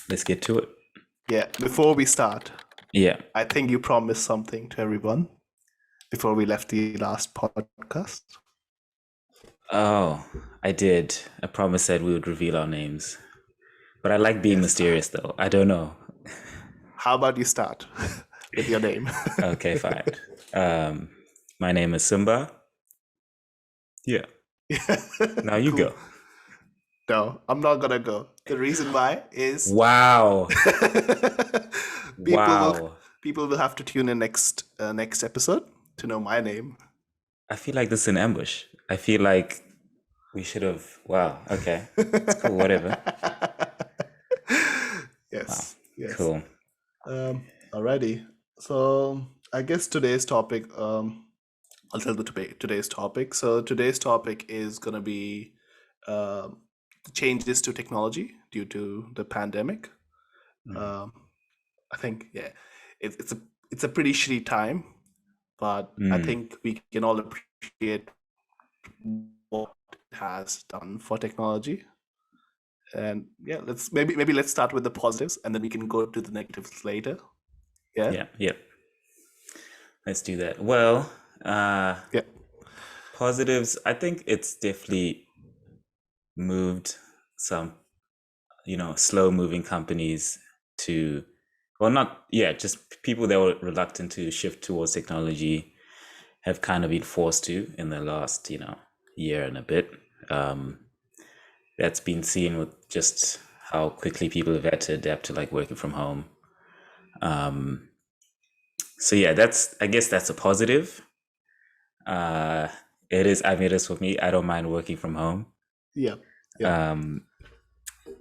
Let's get to it. Yeah, before we start, Yeah. I think you promised something to everyone before we left the last podcast. Oh, I did. I promised that we would reveal our names. But I like being Yes. mysterious, though. I don't know. How about you start with your name? Okay, fine. Um, my name is Simba. Yeah. Yeah, Now you cool. go. No, I'm not gonna go. The reason why is Wow. people will Wow. people will have to tune in next episode to know my name. I feel like this is an ambush. I feel like we should have. Wow. Okay. It's cool. Whatever. Wow. Yes, yes. Cool. Alrighty. So I guess today's topic. I'll tell the today's topic. So today's topic is gonna be um changes to technology due to the pandemic. Mm. Um, I think yeah, it's a pretty shitty time, but I Mm. think we can all appreciate what it has done for technology. And yeah, let's start with the positives, and then we can go to the negatives later. Yeah, Yeah. Yeah. Let's do that. Well, uh, yeah, positives. I think it's definitely moved some, slow moving companies to, well, not, yeah, just people that were reluctant to shift towards technology have kind of been forced to in the last, year and a bit. Um, that's been seen with just how quickly people have had to adapt to like working from home. Um, so yeah, I guess that's a positive. Uh, it is, I mean, it is for me. I don't mind working from home. yeah, yeah. Um,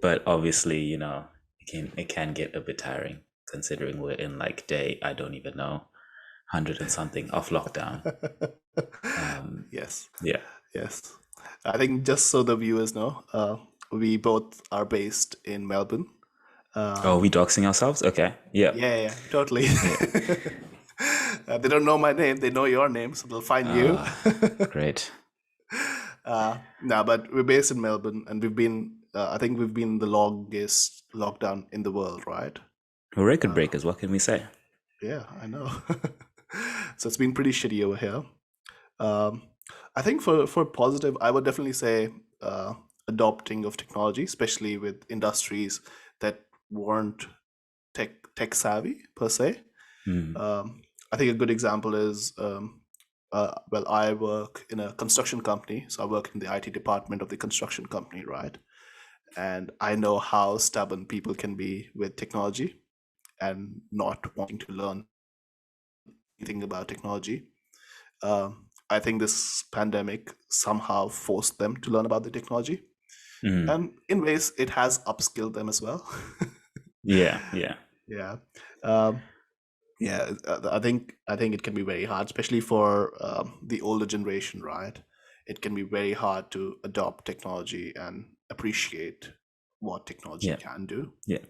but obviously, it can get a bit tiring considering we're in like day, I don't even know, 100 and something off lockdown. Um, Yes, yeah. yes. I think just so the viewers know, we both are based in Melbourne. Oh, are Um, we doxing ourselves? Okay. Yeah. yeah, yeah, totally. Yeah. They don't know my name; they know your name, so they'll find you. Uh, great. No, but we're based in Melbourne, and we've been. I think we've been the longest lockdown in the world, right? Well, record Uh, breakers, what can we say? yeah, I know. So it's been pretty shitty over here. Um, I think for positive, I would definitely say adopting of technology, especially with industries that weren't tech savvy per se. Hmm. I think a good example is well, I work in a construction company, so I work in the IT department of the construction company, right? And I know how stubborn people can be with technology and not wanting to learn anything about technology. I think this pandemic somehow forced them to learn about the technology, Hmm. and in ways, it has upskilled them as well. Yeah. Yeah. Yeah. Um, yeah, I think it can be very hard, especially for the older generation, right? It can be very hard to adopt technology and appreciate what technology Yeah. can do. Yeah.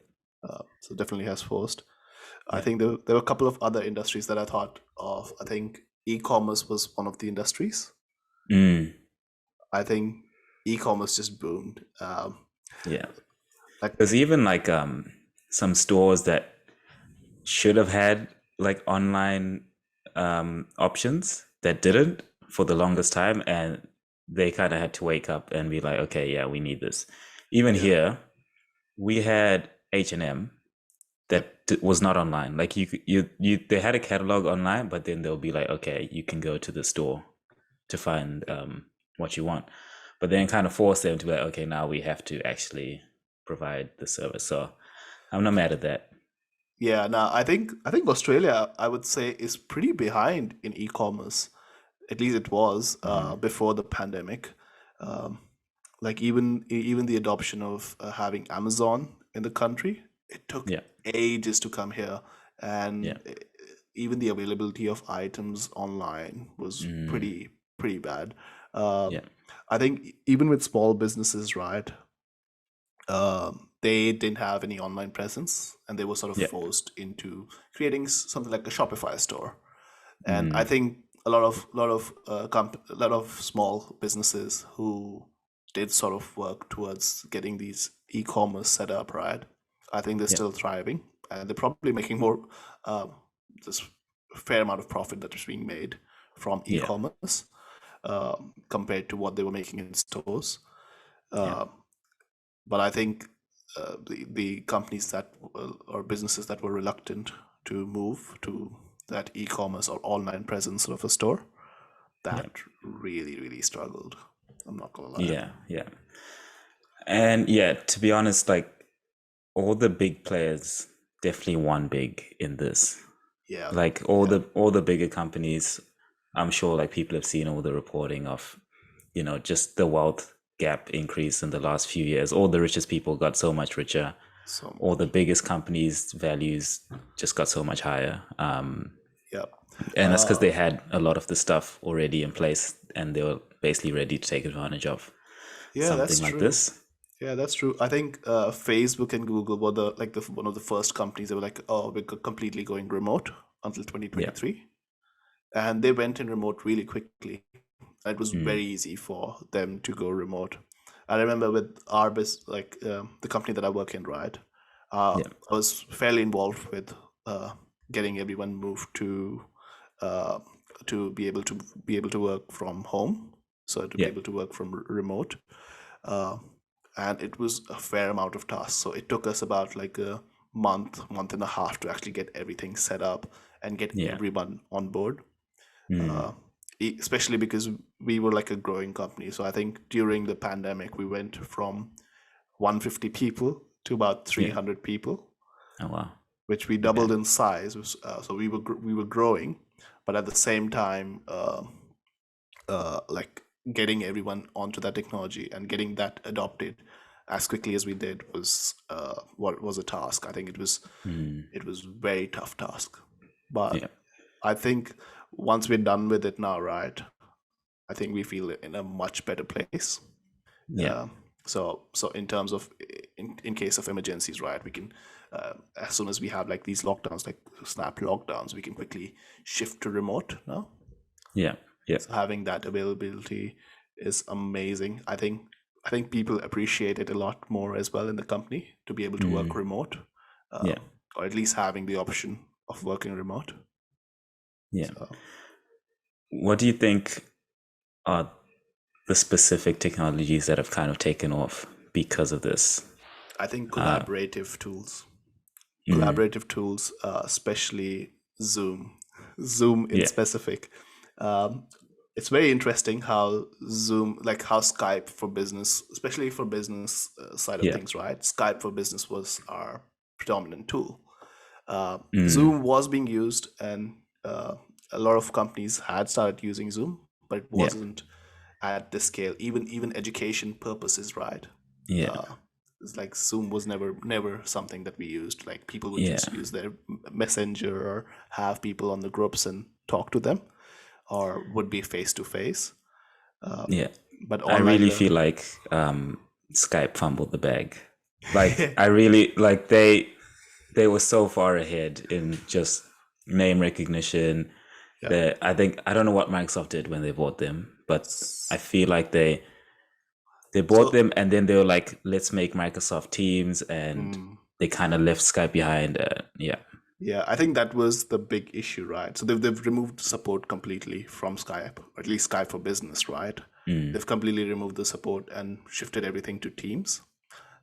So definitely has forced. I Yeah. think there were a couple of other industries that I thought of. I think e-commerce was one of the industries. Mm. I think e-commerce just boomed. Yeah. Like There's even like some stores that should have had like online options that didn't for the longest time, and they kind of had to wake up and be like, okay, yeah, we need this. Even yeah, here, we had H&M yep, that was not online. Like they had a catalog online, but then they'll be like, okay, you can go to the store to find what you want. But then kind of force them to be like, okay, now we have to actually provide the service. So I'm not mad at that. yeah. Now I think Australia, I would say, is pretty behind in e-commerce. At least it was Mm. before the pandemic. Um, like even the adoption of having Amazon in the country, it took Yeah. ages to come here, Yeah. and even the availability of items online was Mm. pretty bad. Um, Yeah. I think even with small businesses, right? They didn't have any online presence, and they were sort of Yeah. forced into creating something like a Shopify store. And I Mm. think a lot of small businesses who did sort of work towards getting these e-commerce set up, right? I think they're Yeah. still thriving, and they're probably making more. This fair amount of profit that is being made from Yeah. e-commerce compared to what they were making in stores. Yeah. But I think the companies that or businesses that were reluctant to move to that e-commerce or online presence of a store, that really, really struggled. I'm not gonna lie. Yeah. Yeah. And yeah, to be honest, like all the big players definitely won big in this. Yeah. Like all the bigger companies, I'm sure like people have seen all the reporting of, just the wealth gap increase in the last few years. All the richest people got so much richer. So All the biggest companies' values just got so much higher. yeah. And that's because they had a lot of the stuff already in place and they were basically ready to take advantage of That's something like true. this. Yeah, that's true. I think Facebook and Google were the one of the first companies that were like, oh, we're completely going remote until 2023, and they went in remote really quickly. It was very easy for them to go remote. I remember with our business, like the company that I work in, right? I was fairly involved with getting everyone moved to be able to work from home, so to be able to work from remote. And it was a fair amount of tasks. So it took us about like a month and a half to actually get everything set up and get everyone on board. Especially because we were like a growing company. So I think during the pandemic, we went from 150 people to about 300 people. Oh, wow. Which we doubled in size. So we were growing, but at the same time, like getting everyone onto that technology and getting that adopted as quickly as we did was what was a task. I think it was very tough task, but I think once we're done with it now, right, I think we feel in a much better place. So in terms of in case of emergencies, right, we can as soon as we have like these lockdowns, like snap lockdowns, we can quickly shift to remote now. So having that availability is amazing. I think people appreciate it a lot more as well in the company to be able to work remote, or at least having the option of working remote. So. What do you think are the specific technologies that have kind of taken off because of this? I think collaborative tools. Collaborative tools, especially Zoom in specific. It's very interesting how Zoom, like how Skype for business, especially for business side of things, right? Skype for business was our predominant tool. Zoom was being used, and a lot of companies had started using Zoom, but it wasn't at this scale. Even education purposes, right? It's like Zoom was never something that we used. Like people would just use their messenger or have people on the groups and talk to them, or would be face to face. But I really feel like Skype fumbled the bag. Like I really like they were so far ahead in just name recognition. I don't know what Microsoft did when they bought them, but I feel like they bought them and then they were like, let's make Microsoft Teams, and they kind of left Skype behind. Yeah, I think that was the big issue, right? So they've removed support completely from Skype, or at least Skype for Business, right? They've completely removed the support and shifted everything to Teams.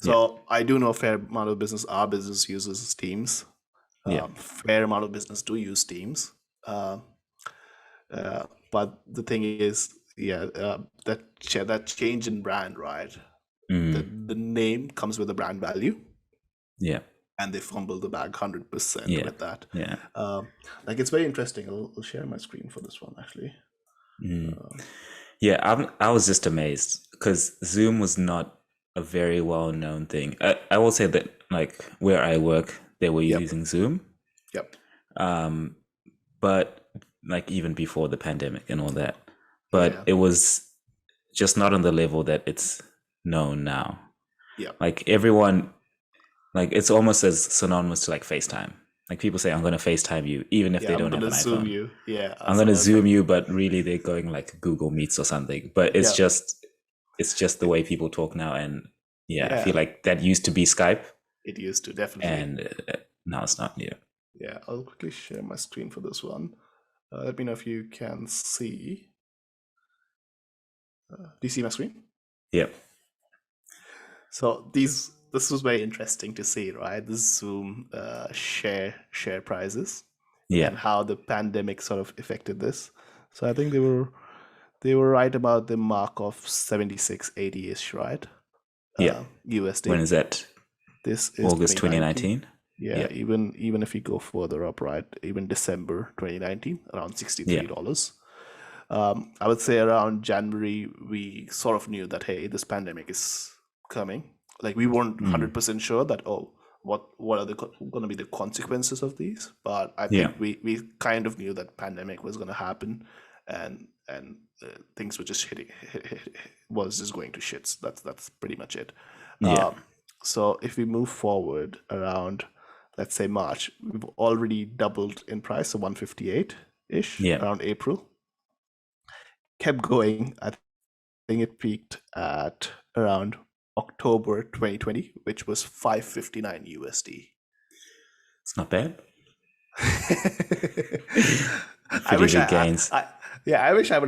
So I do know a fair amount of business. Our business uses Teams. Fair amount of business do use Teams. But the thing is, that change in brand, right? The name comes with a brand value. And they fumble the bag 100% with that. Like it's very interesting. I'll share my screen for this one actually. I was just amazed because Zoom was not a very well known thing. I will say that like where I work, they were using Zoom. But like even before the pandemic and all that, but it was just not on the level that it's known now. Like everyone, like it's almost as synonymous to like FaceTime. Like people say, I'm going to FaceTime you, even if they don't have an Zoom iPhone. You. I'm going to Zoom you, but really they're going like Google Meets or something. But it's just the way people talk now. And I feel like that used to be Skype. It used to, definitely. and now it's not. Yeah. Yeah, I'll quickly share my screen for this one. Let me know if you can see. Do you see my screen? Yep. So this was very interesting to see, right? The Zoom share prices Yeah. and how the pandemic sort of affected this. So I think they were right about the mark of 76.80-ish, right? Yeah. USD. When is that? This is August 2019. 2019. Yeah, even if you go further up, right? Even December 2019, around $63. I would say around January, we sort of knew that, hey, this pandemic is coming. Like, we weren't 100% sure that, oh, what are going to be the consequences of these? But I think we kind of knew that pandemic was going to happen, and things were just was just going to shits. That's pretty much it. Yeah. So if we move forward around, let's say March, we've already doubled in price, so 158-ish around April. Kept going. I think it peaked at around October 2020, which was 559 USD. It's not bad. I wish big gains. I wish I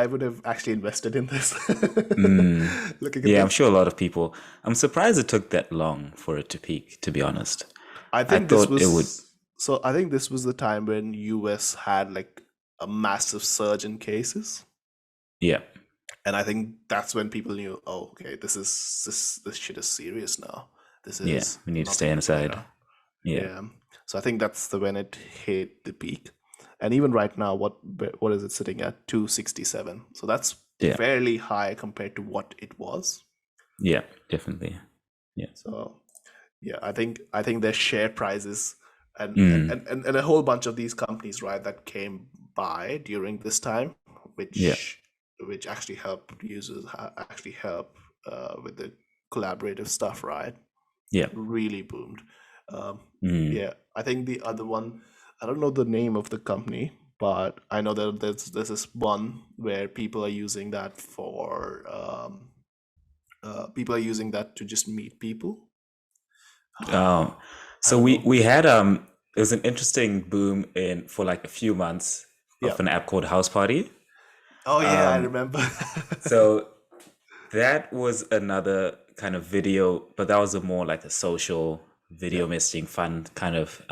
would have actually invested in this. Looking at I'm sure a lot of people. I'm surprised it took that long for it to peak, to be honest. I think this was so I think this was the time when US had like a massive surge in cases. Yeah. And I think that's when people knew, oh, okay, this shit is serious now. This is we need to stay inside. Yeah. So I think that's when it hit the peak. And even right now, what is it sitting at? 267. So that's fairly high compared to what it was. Yeah, definitely. Yeah. So yeah, I think their share prices and a whole bunch of these companies, right, that came by during this time, which actually help users help with the collaborative stuff, right? Yeah, really boomed. Yeah, I think the other one, I don't know the name of the company, but I know that there's this one where people are using that for people are using that to just meet people. So we had it was an interesting boom for like a few months of an app called House Party. Oh yeah, I remember. So that was another kind of video, but that was a more like a social video messaging fun kind of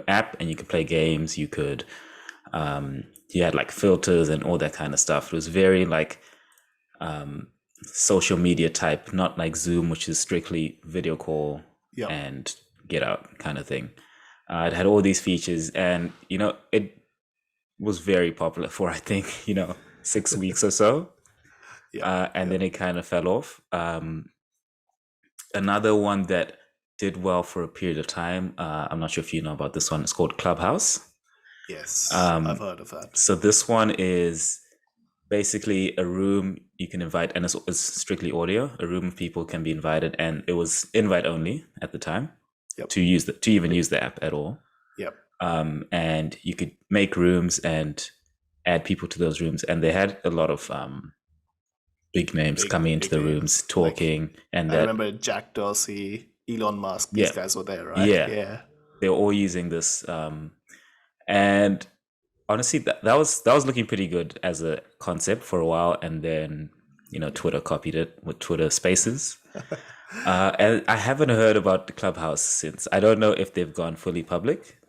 app, and you could play games. You could you had like filters and all that kind of stuff. It was very like social media type, not like Zoom, which is strictly video call and get out kind of thing. It had all these features, and it was very popular for I think 6 weeks or so. And then it kind of fell off. Another one that did well for a period of time, I'm not sure if you know about this one, it's called Clubhouse. Yes, I've heard of that. So this one is basically a room you can invite, and it's strictly audio. A room of people can be invited, and it was invite only at the time to even use the app at all. Yep. And you could make rooms and add people to those rooms, and they had a lot of big names coming into the rooms talking. Like, and I remember Jack Dorsey, Elon Musk, these guys were there, right? Yeah. They were all using this. And honestly, that was looking pretty good as a concept for a while. And then, Twitter copied it with Twitter Spaces. And I haven't heard about the Clubhouse since. I don't know if they've gone fully public.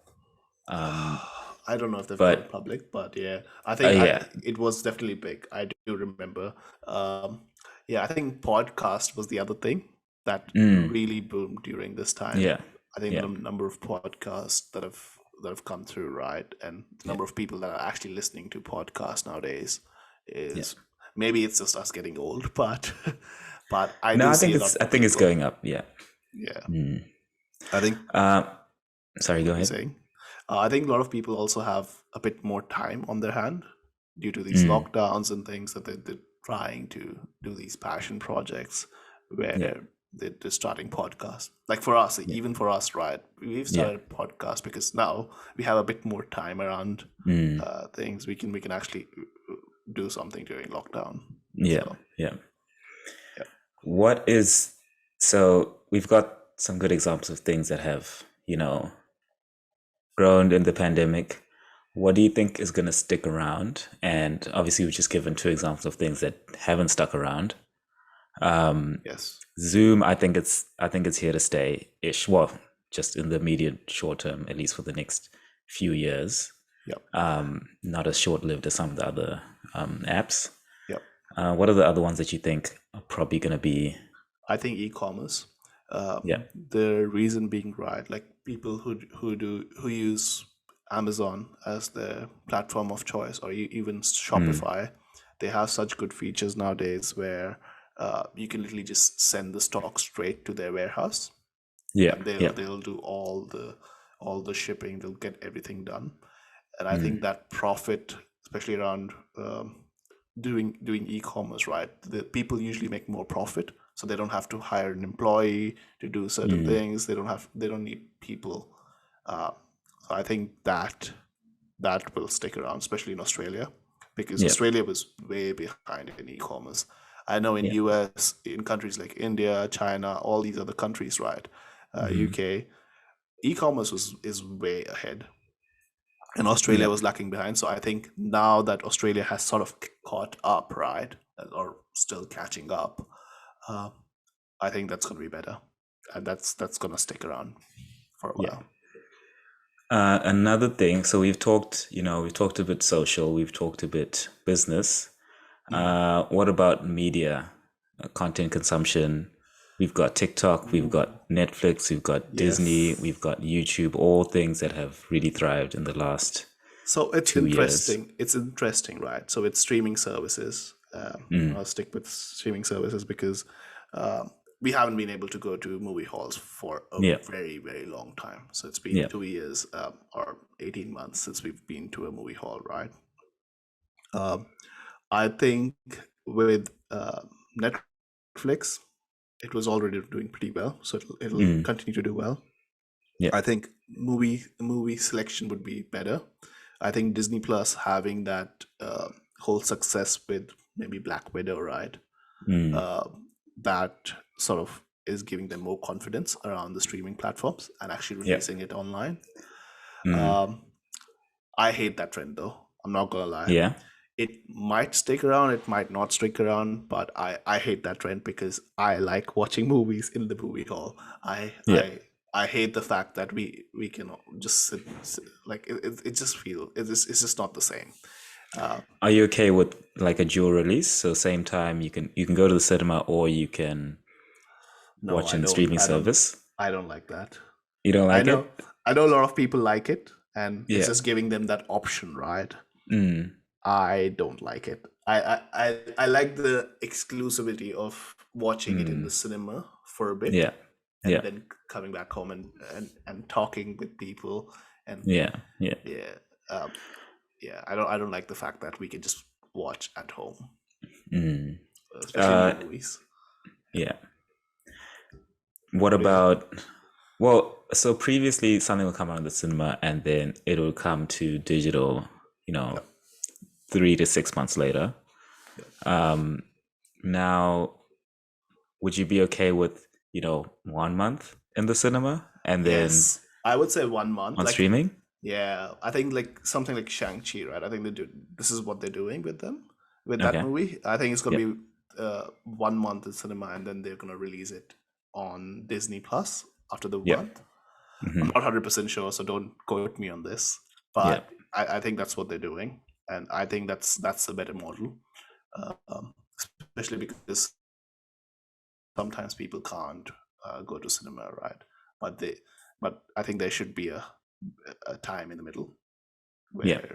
I don't know if they've gone public, but yeah, I think it was definitely big. I do remember. I think podcast was the other thing that really boomed during this time. Yeah, I think the number of podcasts that have come through, right, and the number of people that are actually listening to podcasts nowadays is maybe it's just us getting old, but I think it's going up. Yeah. I think. Sorry, go ahead. I think a lot of people also have a bit more time on their hand due to these lockdowns and things that they're trying to do these passion projects where they're starting podcasts. Like for us, even for us, right? We've started a podcast because now we have a bit more time around things. We can actually do something during lockdown. So we've got some good examples of things that have, grown in the pandemic. What do you think is going to stick around? And obviously, we've just given two examples of things that haven't stuck around. Yes. Zoom, I think it's here to stay ish. Well, just in the immediate short term, at least for the next few years. Yep. Not as short lived as some of the other apps. Yep. What are the other ones that you think are probably going to be? I think e-commerce. Yeah. The reason being, right, like people who use Amazon as their platform of choice, or even Shopify, they have such good features nowadays where you can literally just send the stock straight to their warehouse, Yeah. and Yeah. they'll do all the shipping. They'll get everything done, and I think that profit, especially around doing e-commerce, right? The people usually make more profit, so they don't have to hire an employee to do certain things. They don't need people. So I think that will stick around, especially in Australia, because Yeah. Australia was way behind in e-commerce. I know in Yeah. US, in countries like India, China, all these other countries, right? UK, e-commerce is way ahead, and Australia Yeah. was lacking behind. So I think now that Australia has sort of caught up, right, or still catching up, I think that's going to be better, and that's going to stick around for a Yeah. while. Another thing, so we've talked a bit social, we've talked a bit business. What about media, content consumption? We've got TikTok, we've got Netflix, we've got Disney, Yes. we've got YouTube, all things that have really thrived in the last So it's 2 years. interesting. It's interesting, right? So it's streaming services. I'll stick with streaming services because we haven't been able to go to movie halls for a Yeah. very, very long time. So it's been Yeah. 2 years or 18 months since we've been to a movie hall, right? I think with Netflix, it was already doing pretty well, so it'll continue to do well. Yeah. I think movie selection would be better. I think Disney Plus having that whole success with maybe Black Widow, right? That sort of is giving them more confidence around the streaming platforms and actually Yeah. releasing it online. I hate that trend though. I'm not gonna lie. Yeah. It might stick around, it might not stick around, but I hate that trend because I like watching movies in the movie hall. Yeah. I hate the fact that we can just sit like it just feel it's just not the same. Are you okay with like a dual release? So same time you can go to the cinema or you can No, watch I in don't. streaming service? I don't like that. You don't I like know it? I know a lot of people like it, and it's Yeah. just giving them that option, right? Mm. I don't like it. I like the exclusivity of watching it in the cinema for a bit, Yeah. and Yeah. then coming back home and talking with people, and Yeah. Yeah. yeah, yeah. I don't like the fact that we can just watch at home, especially new movies. Yeah. What about, well, so previously something will come out of the cinema and then it'll come to digital, 3 to 6 months later. Now, would you be okay with, 1 month in the cinema and then Yes, I would say 1 month. on Like, streaming? yeah, I think like something like Shang-Chi, right? I think they do. This is what they're doing with them, with that Okay. movie. I think it's gonna Yeah. be 1 month in cinema, and then they're gonna release it on Disney Plus after the Yeah. month. I'm not 100% sure, so don't quote me on this. But I think that's what they're doing, and I think that's a better model, especially because sometimes people can't go to cinema, right? But I think there should be a time in the middle Yeah.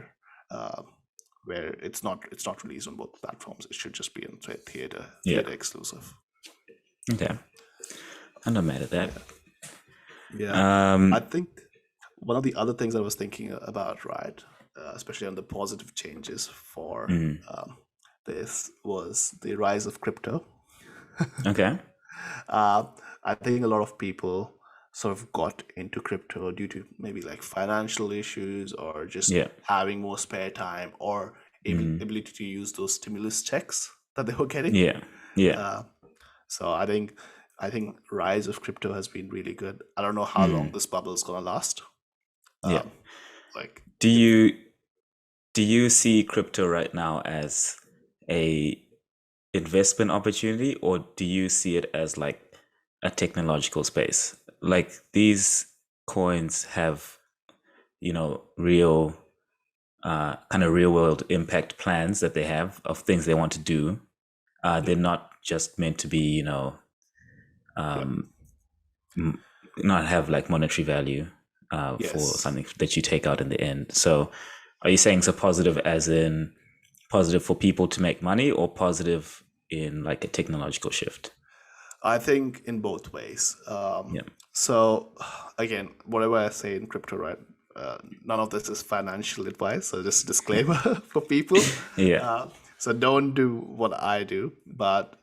where it's not released on both platforms. It should just be in theater Yeah. exclusive. Okay. I'm not mad at that. Yeah, I think one of the other things I was thinking about, right, especially on the positive changes for this was the rise of crypto. Okay. I think a lot of people sort of got into crypto due to maybe like financial issues or just Yeah. having more spare time or ability to use those stimulus checks that they were getting. Yeah. Yeah. So I think I think rise of crypto has been really good. I don't know how long this bubble is gonna last. Yeah. Like, Do you see crypto right now as a investment opportunity, or do you see it as like a technological space? Like these coins have, real kind of real world impact plans that they have of things they want to do. They're not just meant to be, um, not have like monetary value for yes, something that you take out in the end. So are you saying so positive as in positive for people to make money, or positive in like a technological shift? I think in both ways. Yeah. So again, whatever I say in crypto, right? None of this is financial advice, so just disclaimer for people. Yeah. So don't do what I do. But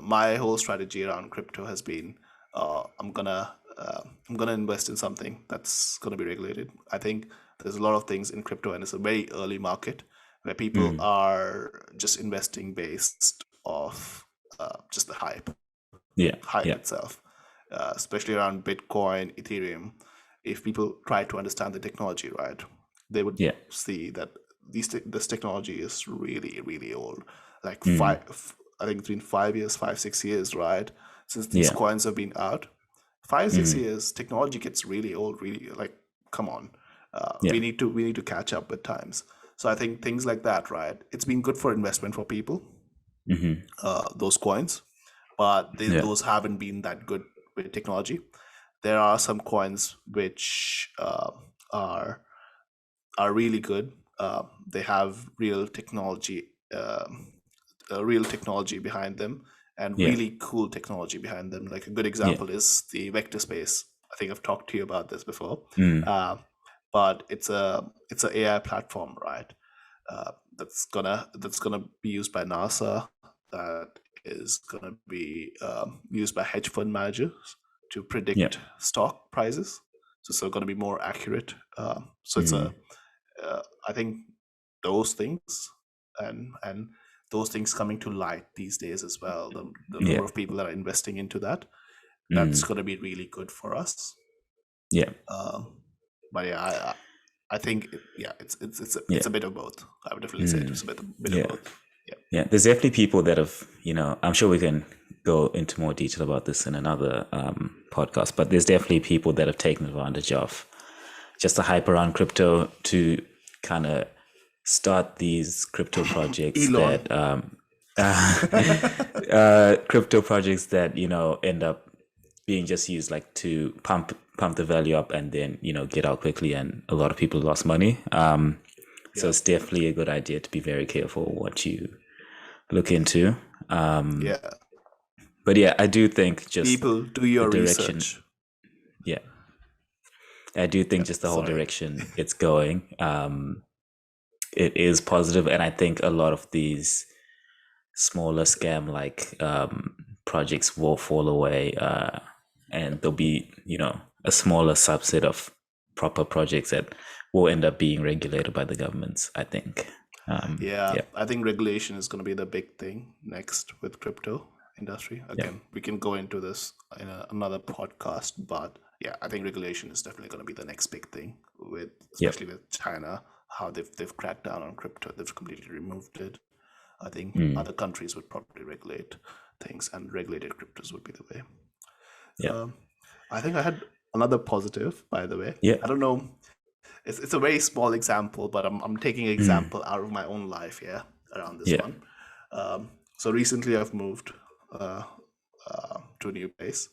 my whole strategy around crypto has been, I'm gonna invest in something that's gonna be regulated. I think there's a lot of things in crypto, and it's a very early market where people are just investing based off just the hype Yeah. hype Yeah. itself, especially around Bitcoin, Ethereum. If people try to understand the technology, right, they would Yeah. see that this technology is really, really old. Like Mm. I think it's been 5 years, 5, 6 years, right, since these Yeah. coins have been out. 5, 6 Mm. years, technology gets really old. Really, like, come on, Yeah. we need to catch up with times. So I think things like that, right? It's been good for investment for people, Mm-hmm. those coins, but Yeah. those haven't been that good with technology. There are some coins which are really good. They have real technology behind them, and Yeah. really cool technology behind them. Like a good Yeah. example is the vector space. I think I've talked to you about this before. Mm. But it's a AI platform, right? That's gonna be used by NASA. That is gonna be used by hedge fund managers to Yeah. predict stock prices. So it's going to be more accurate. So it's Mm. I think those things and those things coming to light these days as well. The Yeah. number of people that are investing into that, that's Mm. going to be really good for us. Yeah. But yeah, I think Yeah. it's a bit of both. I would definitely say it's a bit of Yeah. both. Yeah. Yeah. There's definitely people that have, I'm sure we can go into more detail about this in another podcast, but there's definitely people that have taken advantage of just the hype around crypto to kind of start these crypto projects Elon. crypto projects that end up being just used like to pump the value up and then get out quickly, and a lot of people lost money. So it's definitely a good idea to be very careful what you look into. Yeah. But yeah, I do think just People, do your the direction. research. Yeah, I do think just the whole Sorry. direction it's going. It is positive, and I think a lot of these smaller scam like projects will fall away, and there'll be a smaller subset of proper projects that will end up being regulated by the governments, I think. Yeah, I think regulation is going to be the big thing next with crypto industry. Yeah. Again, we can go into this in another podcast, but yeah, I think regulation is definitely going to be the next big thing with, especially with China, how they've cracked down on crypto. They've completely removed it. I think other countries would probably regulate things, and regulated cryptos would be the way. Yeah. I think I had another positive, by the way. Yeah. I don't know. It's a very small example, but I'm taking an example out of my own life here around this Yeah. one. So recently I've moved to a new place.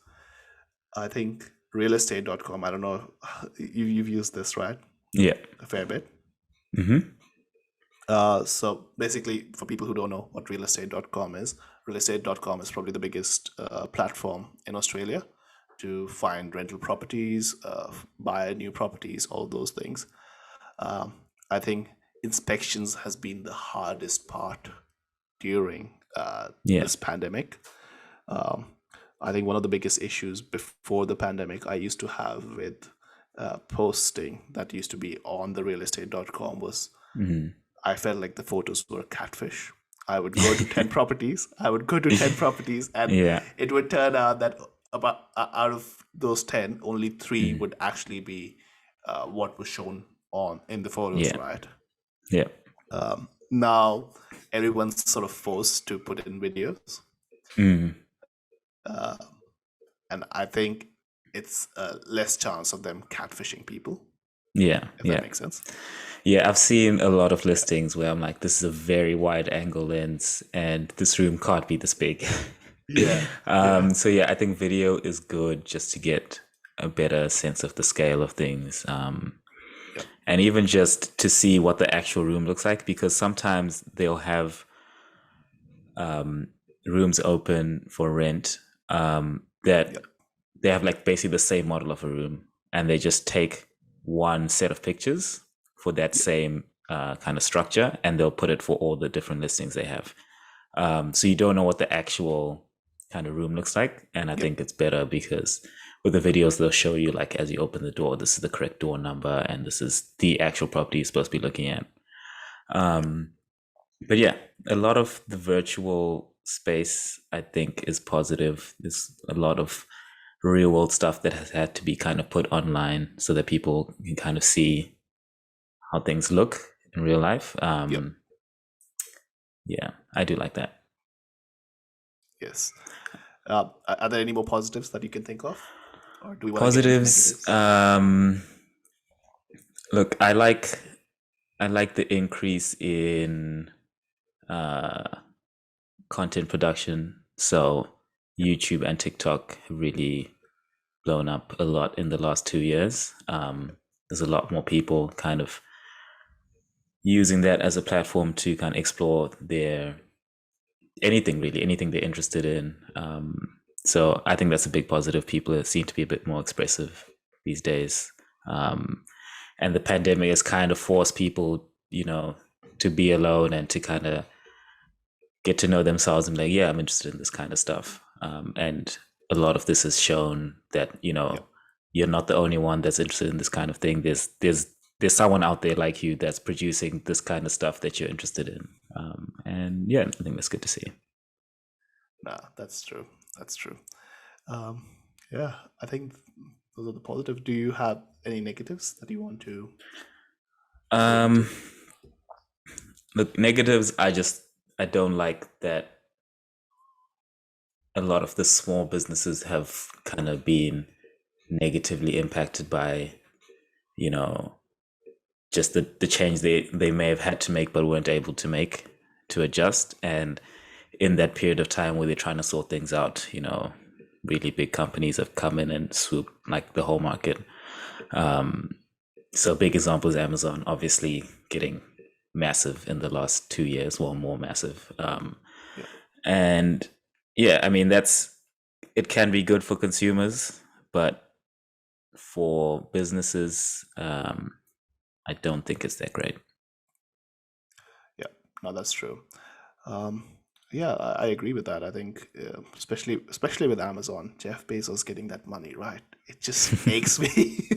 I think realestate.com, I don't know, you've used this, right? Yeah. A fair bit. Mm-hmm. So basically, for people who don't know what realestate.com is probably the biggest platform in Australia to find rental properties, buy new properties, all those things. I think inspections has been the hardest part during this pandemic. I think one of the biggest issues before the pandemic I used to have with posting that used to be on the realestate.com was I felt like the photos were catfish. I would go to 10 properties. And Yeah. it would turn out that about out of those 10, only 3 Mm. would actually be what was shown on in the photos, Yeah. right? Yeah. Now everyone's sort of forced to put in videos, Mm. and I think it's less chance of them catfishing people, Yeah. if Yeah. that makes sense. Yeah, I've seen a lot of listings where I'm like, this is a very wide angle lens, and this room can't be this big. Yeah, yeah, So yeah, I think video is good just to get a better sense of the scale of things. yeah, And even just to see what the actual room looks like, because sometimes they'll have rooms open for rent that yeah, they have like basically the same model of a room, and they just take one set of pictures for that yeah, same kind of structure, and they'll put it for all the different listings they have. So you don't know what the actual kind of room looks like, and I yeah, think it's better because with the videos they'll show you like as you open the door, this is the correct door number, and this is the actual property you're supposed to be looking at. But yeah, a lot of the virtual space I think is positive. There's a lot of real world stuff that has had to be kind of put online so that people can kind of see how things look in real life. yeah. Yeah, I do like that. Yes. Are there any more positives that you can think of, or do we want to get into Positives. negatives? Look, I like the increase in uh, content production. So YouTube and TikTok have really blown up a lot in the last 2 years. There's a lot more people kind of using that as a platform to kind of explore their anything really, anything they're interested in. So I think that's a big positive. People seem to be a bit more expressive these days. And the pandemic has kind of forced people, to be alone and to kind of get to know themselves and be like, yeah, I'm interested in this kind of stuff. And a lot of this has shown that, Yeah, you're not the only one that's interested in this kind of thing. There's someone out there like you that's producing this kind of stuff that you're interested in. And yeah, I think that's good to see. nah, that's true. That's true. Um, yeah, I think those are the positive. Do you have any negatives that you want to go Um, into? Look, negatives, I don't like that a lot of the small businesses have kind of been negatively impacted by, you know, just the change they may have had to make but weren't able to make to adjust. And in that period of time where they're trying to sort things out, really big companies have come in and swooped like the whole market. So a big example is Amazon, obviously getting massive in the last 2 years, well, more massive. Yeah, And yeah, I mean, it can be good for consumers, but for businesses, I don't think it's that great. yeah, no, that's true. Um, yeah, I agree with that. I think, especially with Amazon, Jeff Bezos getting that money, right? It just makes me,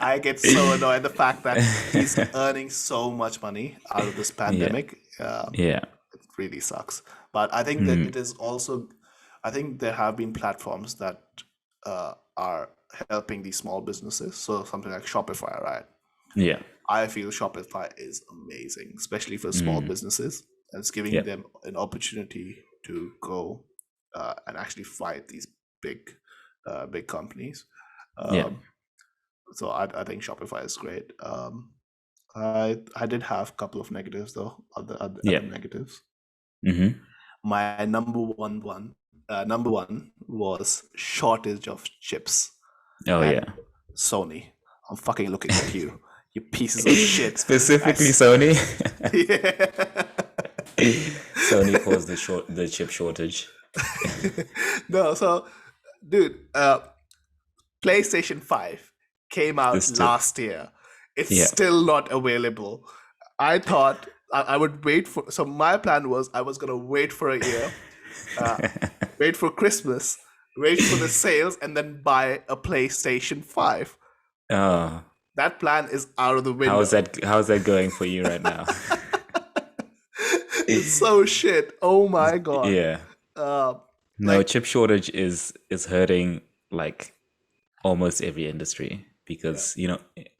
I get so annoyed the fact that he's earning so much money out of this Yeah, pandemic. yeah, It really sucks. But I think that mm, it is also, I think there have been platforms that are helping these small businesses. So something like Shopify, right? yeah, I feel Shopify is amazing, especially for small mm, businesses, and it's giving yeah, them an opportunity to go and actually fight these big, big companies. yeah, Um, so I think Shopify is great. I did have a couple of negatives though, yeah. other negatives. Hmm. My number one was shortage of chips, Oh yeah. and Sony. I'm fucking looking at you, you pieces of shit. I Specifically s- Sony. yeah. Sony caused the chip shortage. No, so dude, PlayStation 5 came out This still, last year. It's yeah. still not available. I thought I would wait for, so my plan was I was gonna wait for a year, uh, wait for Christmas, wait for the sales, and then buy a PlayStation 5. Oh, That plan is out of the how's window. that? How's that going for you right now? It's so shit. Oh my god. Yeah. Uh, No, Like, chip shortage is hurting like almost every industry yeah, because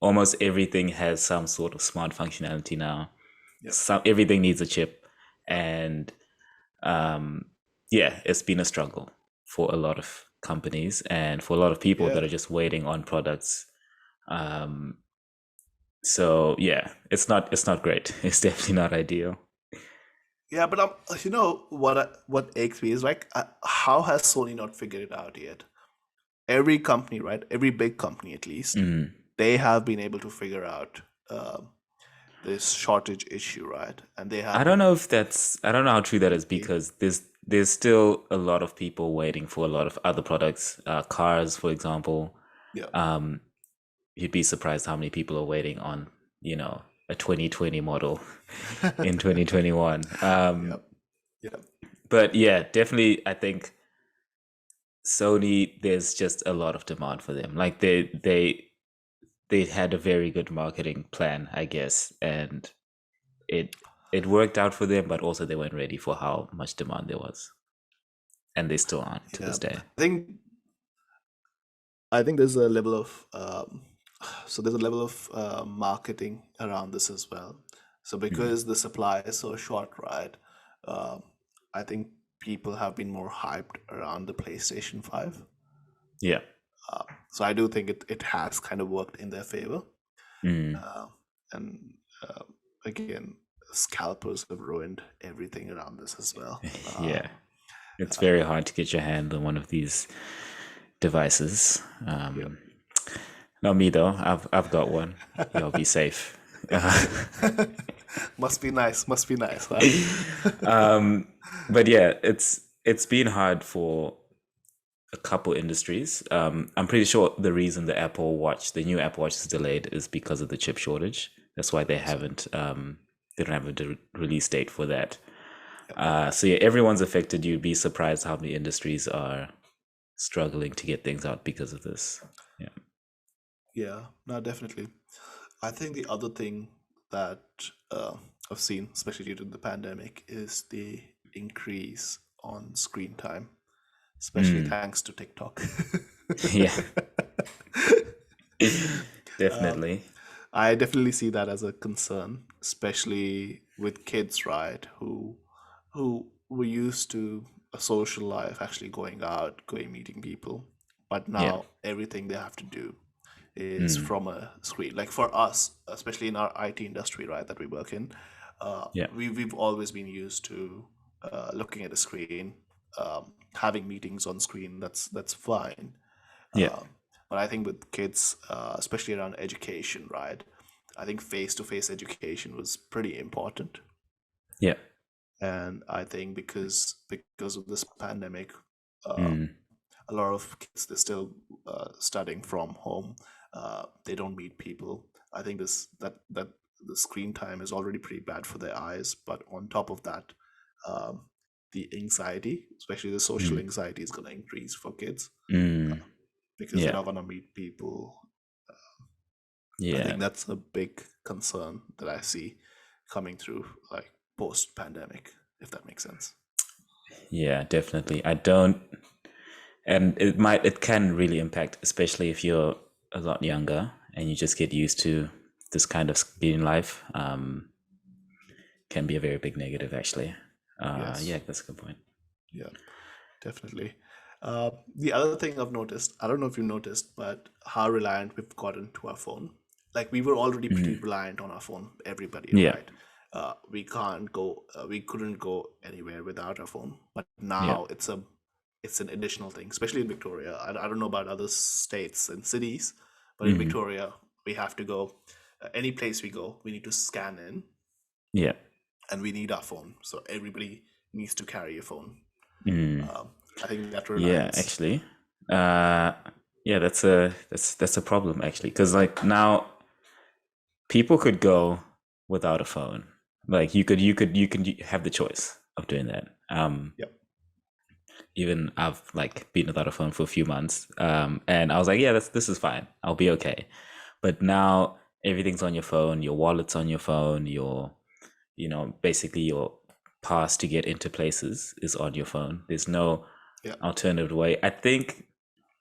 almost everything has some sort of smart functionality now. yeah, Everything needs a chip, and um, yeah, it's been a struggle for a lot of companies and for a lot of people yeah, that are just waiting on products. Um, so yeah, it's not great. It's definitely not ideal. yeah. But what aches me is like, how has Sony not figured it out yet? Every company, right? Every big company, at least, Mm. they have been able to figure out this shortage issue, right? And they have been I don't know how true that is quickly, because there's still a lot of people waiting for a lot of other products. Cars, for example. yeah, Um, you'd be surprised how many people are waiting on, a 2020 model in 2021. yeah, yeah, But yeah, definitely, I think Sony, there's just a lot of demand for them. Like they had a very good marketing plan, I guess, and it it worked out for them, but also they weren't ready for how much demand there was, and they still aren't to yeah. this day. I think there's a level of there's a level of marketing around this as well. So Mm. because the supply is so short, right? Um, I think people have been more hyped around the PlayStation 5. Yeah. So I do think it has kind of worked in their favor. Mm. Uh, and again, scalpers have ruined everything around this as well. Yeah. It's very hard to get your hand on one of these devices. Yeah. Not me though. I've got one. Y'all be safe. Must be nice. Must be nice, huh? But yeah, it's been hard for a couple industries. I'm pretty sure the reason the new Apple Watch is delayed is because of the chip shortage. That's why Awesome. they don't have a release date for that. Yeah. So yeah, everyone's affected. You'd be surprised how many industries are struggling to get things out because of this. Yeah. Yeah. No, definitely. I think the other thing that uh, I've seen, especially due to the pandemic, is the increase on screen time, especially Mm. thanks to TikTok. Yeah. um, Definitely. I definitely see that as a concern, especially with kids, right? Who were used to a social life, actually going out, going meeting people, but Yeah. now everything they have to do is Mm. from a screen. Like for us, especially in our IT industry, right, that we work in, Yeah. we've always been used to looking at a screen, having meetings on screen. That's fine. Yeah. Um, but I think with kids, especially around education, right, I think face-to-face education was pretty important. Yeah. And I think because of this pandemic, uh, Mm. a lot of kids, they're still studying from home. They don't meet people. I think this that the screen time is already pretty bad for their eyes, but on top of that, um, the anxiety, especially the social Mm. anxiety, is going to increase for kids Mm. because they're Yeah. not going to meet people. I Yeah. think that's a big concern that I see coming through, like post pandemic, if that makes sense. Yeah, definitely. I don't, and it can really impact, especially if you're a lot younger and you just get used to this kind of screen life. Can be a very big negative, actually. Yes. Yeah, that's a good point. Yeah. Definitely. The other thing I've noticed, I don't know if you noticed, but how reliant we've gotten to our phone. Like we were already pretty Hmm. reliant on our phone, everybody, Yeah, right? We couldn't go anywhere without our phone. But yeah. now it's an additional thing, especially in Victoria. I don't know about other states and cities, but in Hmm. Victoria, we have to go any place we go, we need to scan in, Yeah. and we need our phone. So everybody needs to carry a phone. Mm. Um, I think that Yeah, reliance. actually. Uh, yeah, that's a problem actually, because like now people could go without a phone. Like you could have the choice of doing that. Yep. Even I've like been without a phone for a few months, and I was like, yeah, this is fine. I'll be okay. But now everything's on your phone. Your wallet's on your phone. Basically your pass to get into places is on your phone. There's no Yeah. alternative way. I think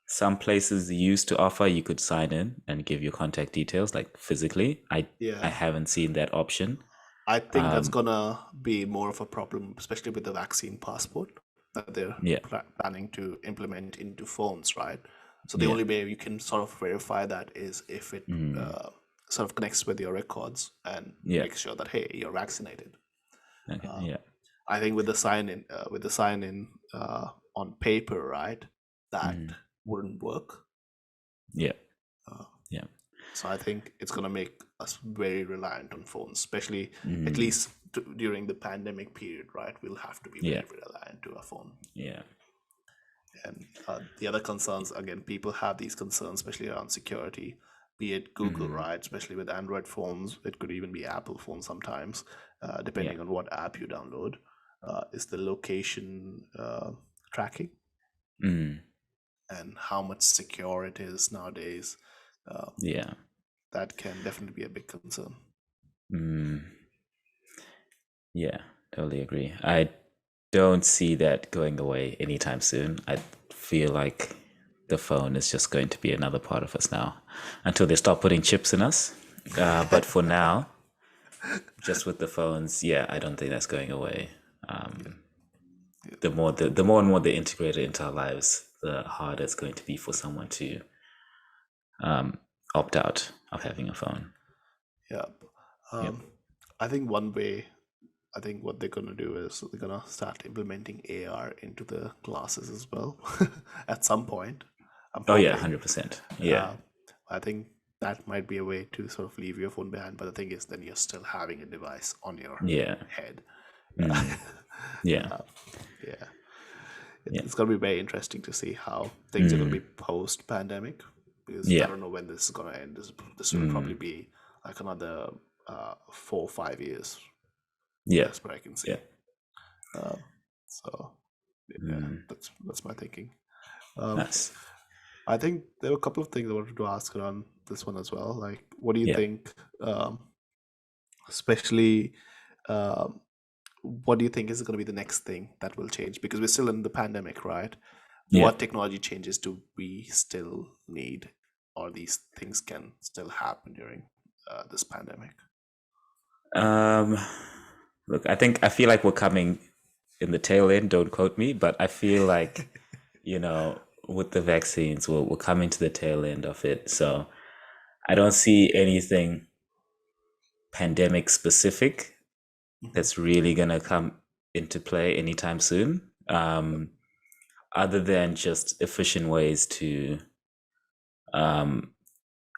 some places used to offer you could sign in and give your contact details like physically. I Yeah. haven't seen that option. I think that's Um, gonna be more of a problem, especially with the vaccine passport that they're yeah, planning to implement into phones, right? So the yeah, only way you can sort of verify that is if it mm, sort of connects with your records and yeah, makes sure that hey, you're vaccinated. okay, Uh, yeah, I think with the sign in on paper, right, that mm, wouldn't work. yeah, Uh, yeah, so I think it's gonna make us very reliant on phones, especially at mm, least during the pandemic period, right? We'll have to be yeah, very reliant to a phone. yeah, And the other concerns, again, people have these concerns, especially around security, be it Google, mm, right? Especially with Android phones, it could even be Apple phones sometimes, yeah, depending on what app you download. Is the location tracking mm, and how much secure it is nowadays. Uh, yeah, that can definitely be a big concern. mm, yeah, totally agree. I don't see that going away anytime soon. I feel like the phone is just going to be another part of us now until they stop putting chips in us. But for now, just with the phones, yeah, I don't think that's going away. Yeah, Um, yeah, the more and more they integrate it into our lives, the harder it's going to be for someone to um, opt out of having a phone. yeah. Yep. Um, I think one way, I think what they're gonna do is they're gonna start implementing AR into the classes as well at some point. I'm Oh yeah, hoping. 100%. Yeah. Uh, I think that might be a way to sort of leave your phone behind. But the thing is, then you're still having a device on your Yeah. head. Mm, yeah. Uh, yeah, Yeah. it's gonna be very interesting to see how things are gonna be Mm, post pandemic because I yeah. don't know when this is gonna end. This will probably Mm, be like another 4 or 5 years. yeah. That's what I can Yeah. see. Um, so yeah, Mm, that's my thinking. Um, nice. I think there were a couple of things I wanted to ask around this one as well. Like, what do you Yeah. think, especially, um, what do you think is going to be the next thing that will change? Because we're still in the pandemic, right? Yeah. What technology changes do we still need, or these things can still happen during this pandemic? Um, look, I feel like we're coming in the tail end. Don't quote me, but I feel like with the vaccines, we're coming to the tail end of it. So I don't see anything pandemic specific Mhm. that's really gonna come into play anytime soon. Other than just efficient ways to, um,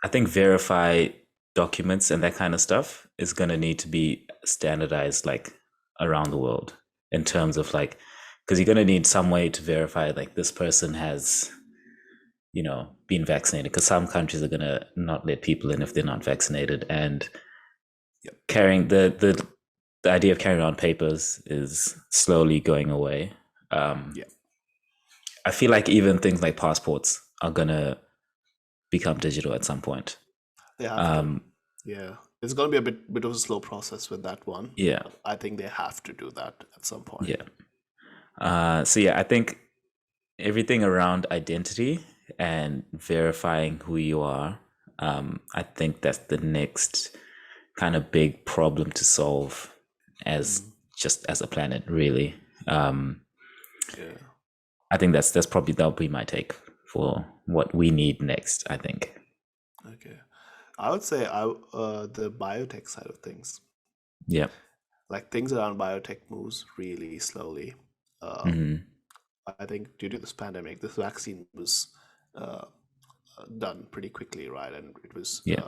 I think verify documents and that kind of stuff is gonna need to be standardized like around the world in terms of like, because you're gonna need some way to verify like this person has been vaccinated, because some countries are gonna not let people in if they're not vaccinated, and Yep. carrying the idea of carrying on papers is slowly going away. Um, Yeah, I feel like even things like passports are gonna become digital at some point. they have to. Um, Yeah, it's going to be a bit of a slow process with that one, yeah, but I think they have to do that at some point. yeah. So yeah, I think everything around identity and verifying who you are, I think that's the next kind of big problem to solve as Mm, just as a planet, really. Um, yeah. I think that's probably that'll be my take for what we need next. I think. Okay. I would say the biotech side of things, Yeah. like things around biotech moves really slowly. Uh, Hmm. I think due to this pandemic, this vaccine was uh, done pretty quickly, right? And it was Yeah.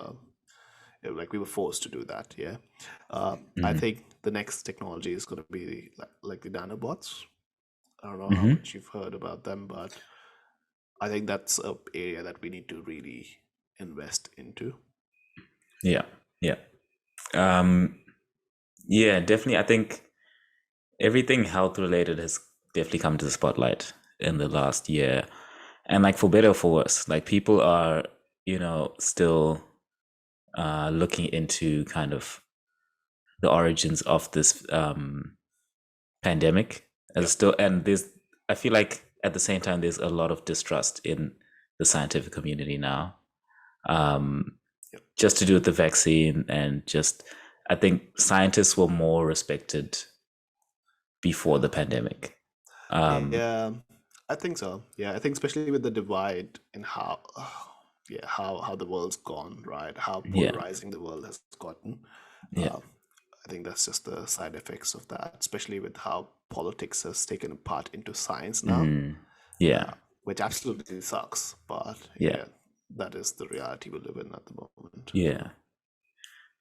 like we were forced to do that. Yeah. I Hmm. think the next technology is going to be like the nanobots. I don't know how Hmm. much you've heard about them, but I think that's a area that we need to really invest into. Yeah. Yeah. Um, yeah. Definitely. I think everything health related has definitely come to the spotlight in the last year, and like for better or for worse, like people are still looking into kind of the origins of this pandemic as Yep. still, and there's I feel like at the same time, there's a lot of distrust in the scientific community now. Um, Yep. just to do with the vaccine, and just I think scientists were more respected before the pandemic. Yeah, I think so. Yeah, I think especially with the divide in how, yeah, how the world's gone, right? How Yeah, polarizing the world has gotten. yeah, I think that's just the side effects of that, especially with how politics has taken a part into science now, mm, yeah, which absolutely sucks. But yeah, yeah, that is the reality we live in at the moment. yeah.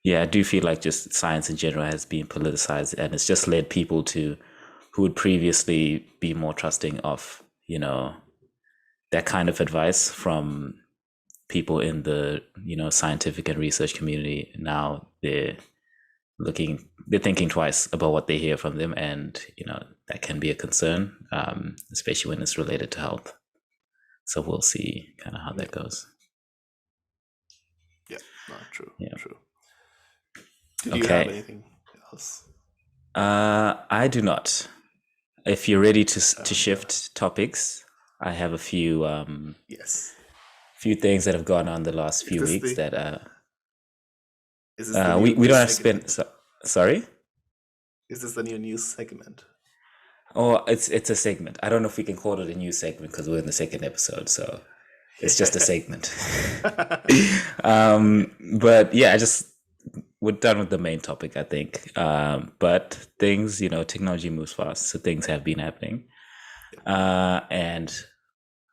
Yeah, I do feel like just science in general has been politicized, and it's just led people to who would previously be more trusting of, that kind of advice from people in the, scientific and research community. Now they're thinking twice about what they hear from them, and, that can be a concern, especially when it's related to health. So we'll see kind of how Yeah, that goes. yeah, no, true, Yeah. true. Did you have Okay. anything else? I do not. If you're ready to Uh, shift topics, I have a few yes. few things that have gone on the last Is few this weeks the that is this the new we don't news have to spend. segment? Sorry. Is this the new news segment? Oh, it's a segment. I don't know if we can call it a new segment because we're in the second episode, so it's just a segment. But yeah, we're done with the main topic, I think. But things, technology moves fast, so things have been happening. And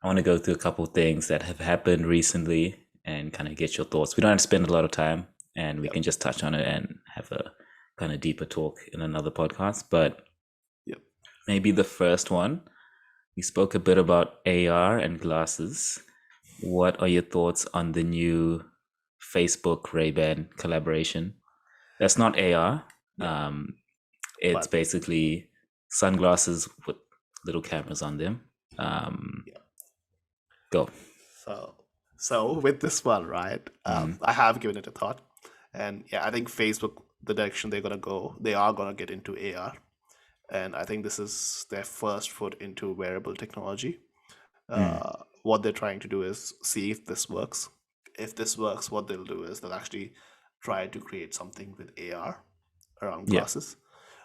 I want to go through a couple of things that have happened recently and kind of get your thoughts. We don't have to spend a lot of time, and we Yep. can just touch on it and have a kind of deeper talk in another podcast. But Yep. maybe the first one, we spoke a bit about AR and glasses. What are your thoughts on the new Facebook Ray-Ban collaboration? That's not AR. Yeah. It's But basically sunglasses with little cameras on them. yeah. Go. So with this one, right? I have given it a thought, and yeah, I think Facebook, the direction they're gonna go, they are gonna get into AR, and I think this is their first foot into wearable technology. Mm. What they're trying to do is see if this works. If this works, what they'll do is they'll actually try to create something with AR around Yeah. glasses.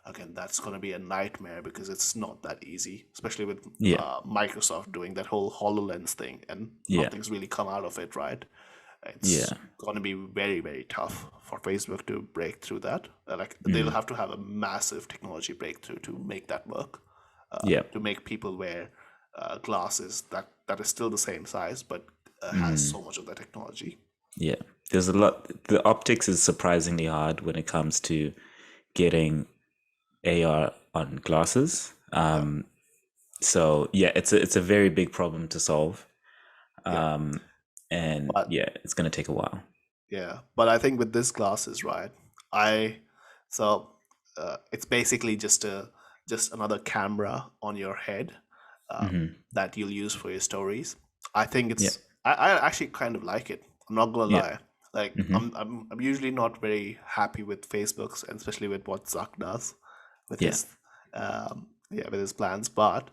Again, that's going to be a nightmare because it's not that easy, especially with Yeah. Microsoft doing that whole HoloLens thing and Yeah. nothing's really come out of it, right? It's Yeah. going to be very, very tough for Facebook to break through that. They'll have to have a massive technology breakthrough to make that work, Yeah. to make people wear glasses that is still the same size but has so much of that technology. Yeah. There's a lot. The optics is surprisingly hard when it comes to getting AR on glasses. So yeah, it's a very big problem to solve. And But yeah, it's gonna take a while. yeah, but I think with this glasses, right? I so it's basically just another camera on your head that you'll use for your stories. I think Yeah. I actually kind of like it. I'm not gonna Yeah. lie. Like I'm usually not very happy with Facebook's, and especially with what Zuck does with Yeah. his with his plans. But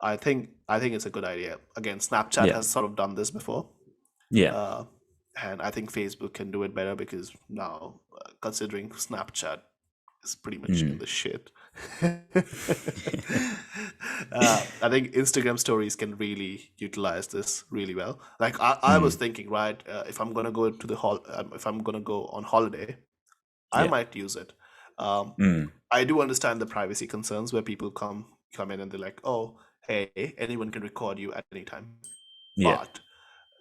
I think it's a good idea. Again, Snapchat Yeah. has sort of done this before. Yeah. And I think Facebook can do it better because now, considering Snapchat is pretty much in the shit, I think Instagram stories can really utilize this really well. Like I was thinking, right, if I'm gonna go to if I'm gonna go on holiday, I Yeah. might use it. I do understand the privacy concerns where people come in and they're like, oh, hey, anyone can record you at any time. Yeah. But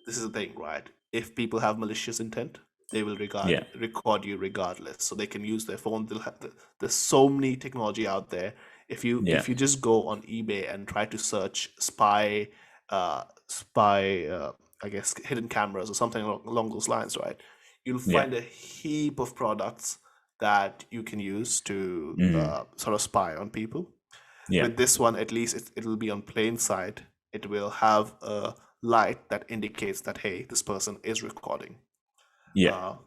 this is the thing, right? If people have malicious intent, they will Yeah. record you regardless. So they can use their phone. There's so many technology out there. If you Yeah. just go on eBay and try to search I guess hidden cameras or something along those lines, right? You'll Yeah. find a heap of products that you can use to sort of spy on people. Yeah. With this one, at least it'll be on plain sight. It will have a light that indicates that, hey, this person is recording. Yeah.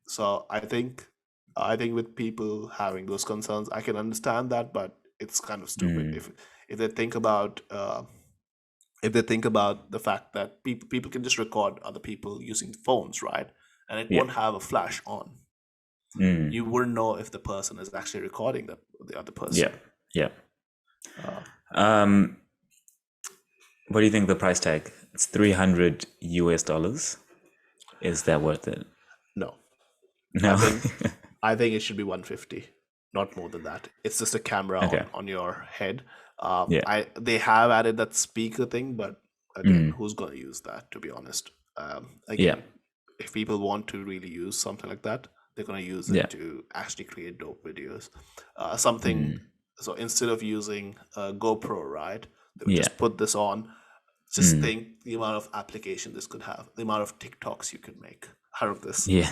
So I think with people having those concerns, I can understand that, but it's kind of stupid if they think about if they think about the fact that people can just record other people using phones, right? And it Yeah. won't have a flash on. Mm. You wouldn't know if the person is actually recording the other person. Yeah. Yeah. Uh, What do you think the price tag? It's $300 US. Is that worth it? no, No. I think it should be 150, not more than that. It's just a camera Okay. on your head. Yeah. They have added that speaker thing, but again, who's going to use that? To be honest, again, if people want to really use something like that, they're going to use it Yeah. to actually create dope videos. Something. So instead of using a GoPro, right? They would Yeah. just put this on. Just think the amount of application this could have, the amount of TikToks you could make out of this, Yeah.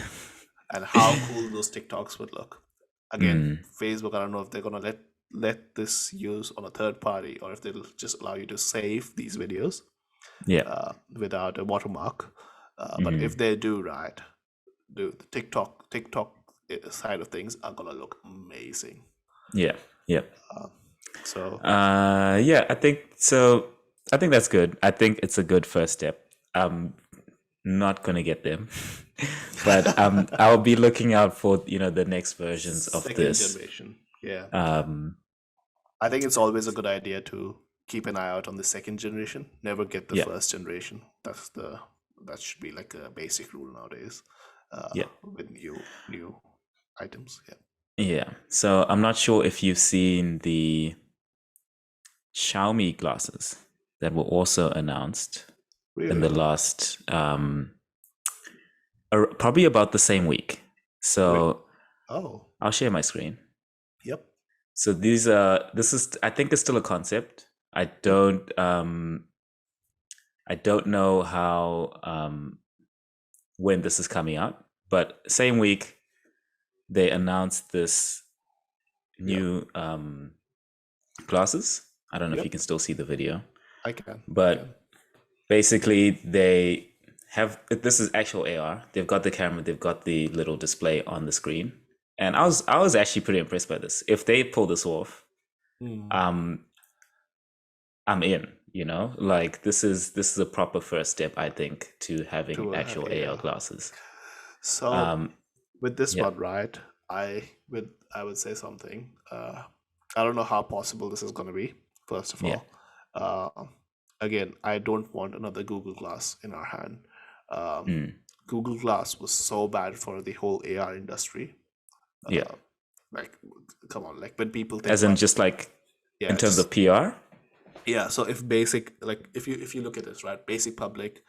and how cool those TikToks would look. Again, Facebook, I don't know if they're gonna let this use on a third party, or if they'll just allow you to save these videos Yeah. without a watermark. But if they do, right, the TikTok side of things are gonna look amazing. Yeah. Yeah. So Yeah, I think so. I think that's good. I think it's a good first step. I'm not gonna get them, but I'll be looking out for the next versions of second this. generation, yeah. I think it's always a good idea to keep an eye out on the second generation. Never get the Yeah. first generation. That should be like a basic rule nowadays. Yeah. With new items. Yeah. Yeah. So I'm not sure if you've seen the Xiaomi glasses that were also announced in the Really? last probably about the same week. So Oh, I'll share my screen. yep. So this is, I think it's still a concept. I don't know how when this is coming out, but same week they announced this new glasses. I don't know if Yep. you can still see the video, I can. but basically they have, this is actual AR. They've got the camera, they've got the little display on the screen, and I was actually pretty impressed by this. If they pull this off, I'm in. Like this is a proper first step, I think, to having To actual have AR AR. glasses. So with this yeah. one, right? I would say something. I don't know how possible this is going to be. First of Yeah. all, again, I don't want another Google Glass in our hand. Google Glass was so bad for the whole AR industry. Yeah. Like, come on, like when people think As in just like in terms of PR. Yeah, so if basic, like if you look at this, right, basic public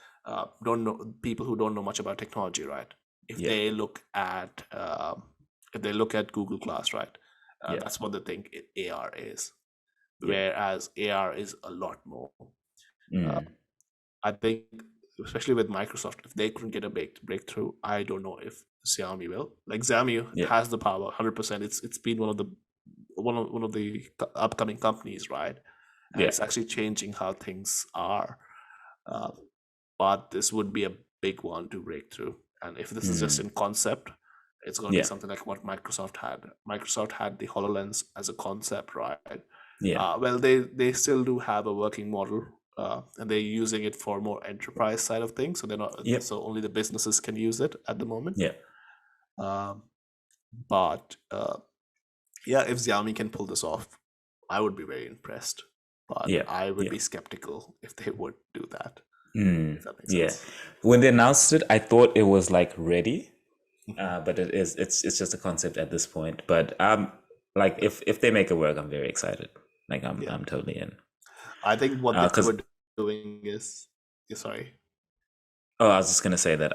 don't know, people who don't know much about technology, right? If Yeah. they look at Google Glass, right, that's what they think AR is. Whereas AR is a lot more. I think, especially with Microsoft, if they couldn't get a breakthrough, I don't know if Xiaomi will. Like Xiaomi has the power, 100%. It's been one of the upcoming companies, right? And it's actually changing how things are. But this would be a big one to break through. And if this is just in concept, it's going to be something like what Microsoft had. Microsoft had the HoloLens as a concept, right? Yeah. Well, they still do have a working model, and they're using it for more enterprise side of things. So they're not. So only the businesses can use it at the moment. Yeah. But if Xiaomi can pull this off, I would be very impressed. But I would be skeptical if they would do that. If that makes sense. When they announced it, I thought it was like ready, but it's just a concept at this point. But like if they make it work, I'm very excited. Like I'm totally in. I think what they were doing is, sorry. Oh, I was just gonna say that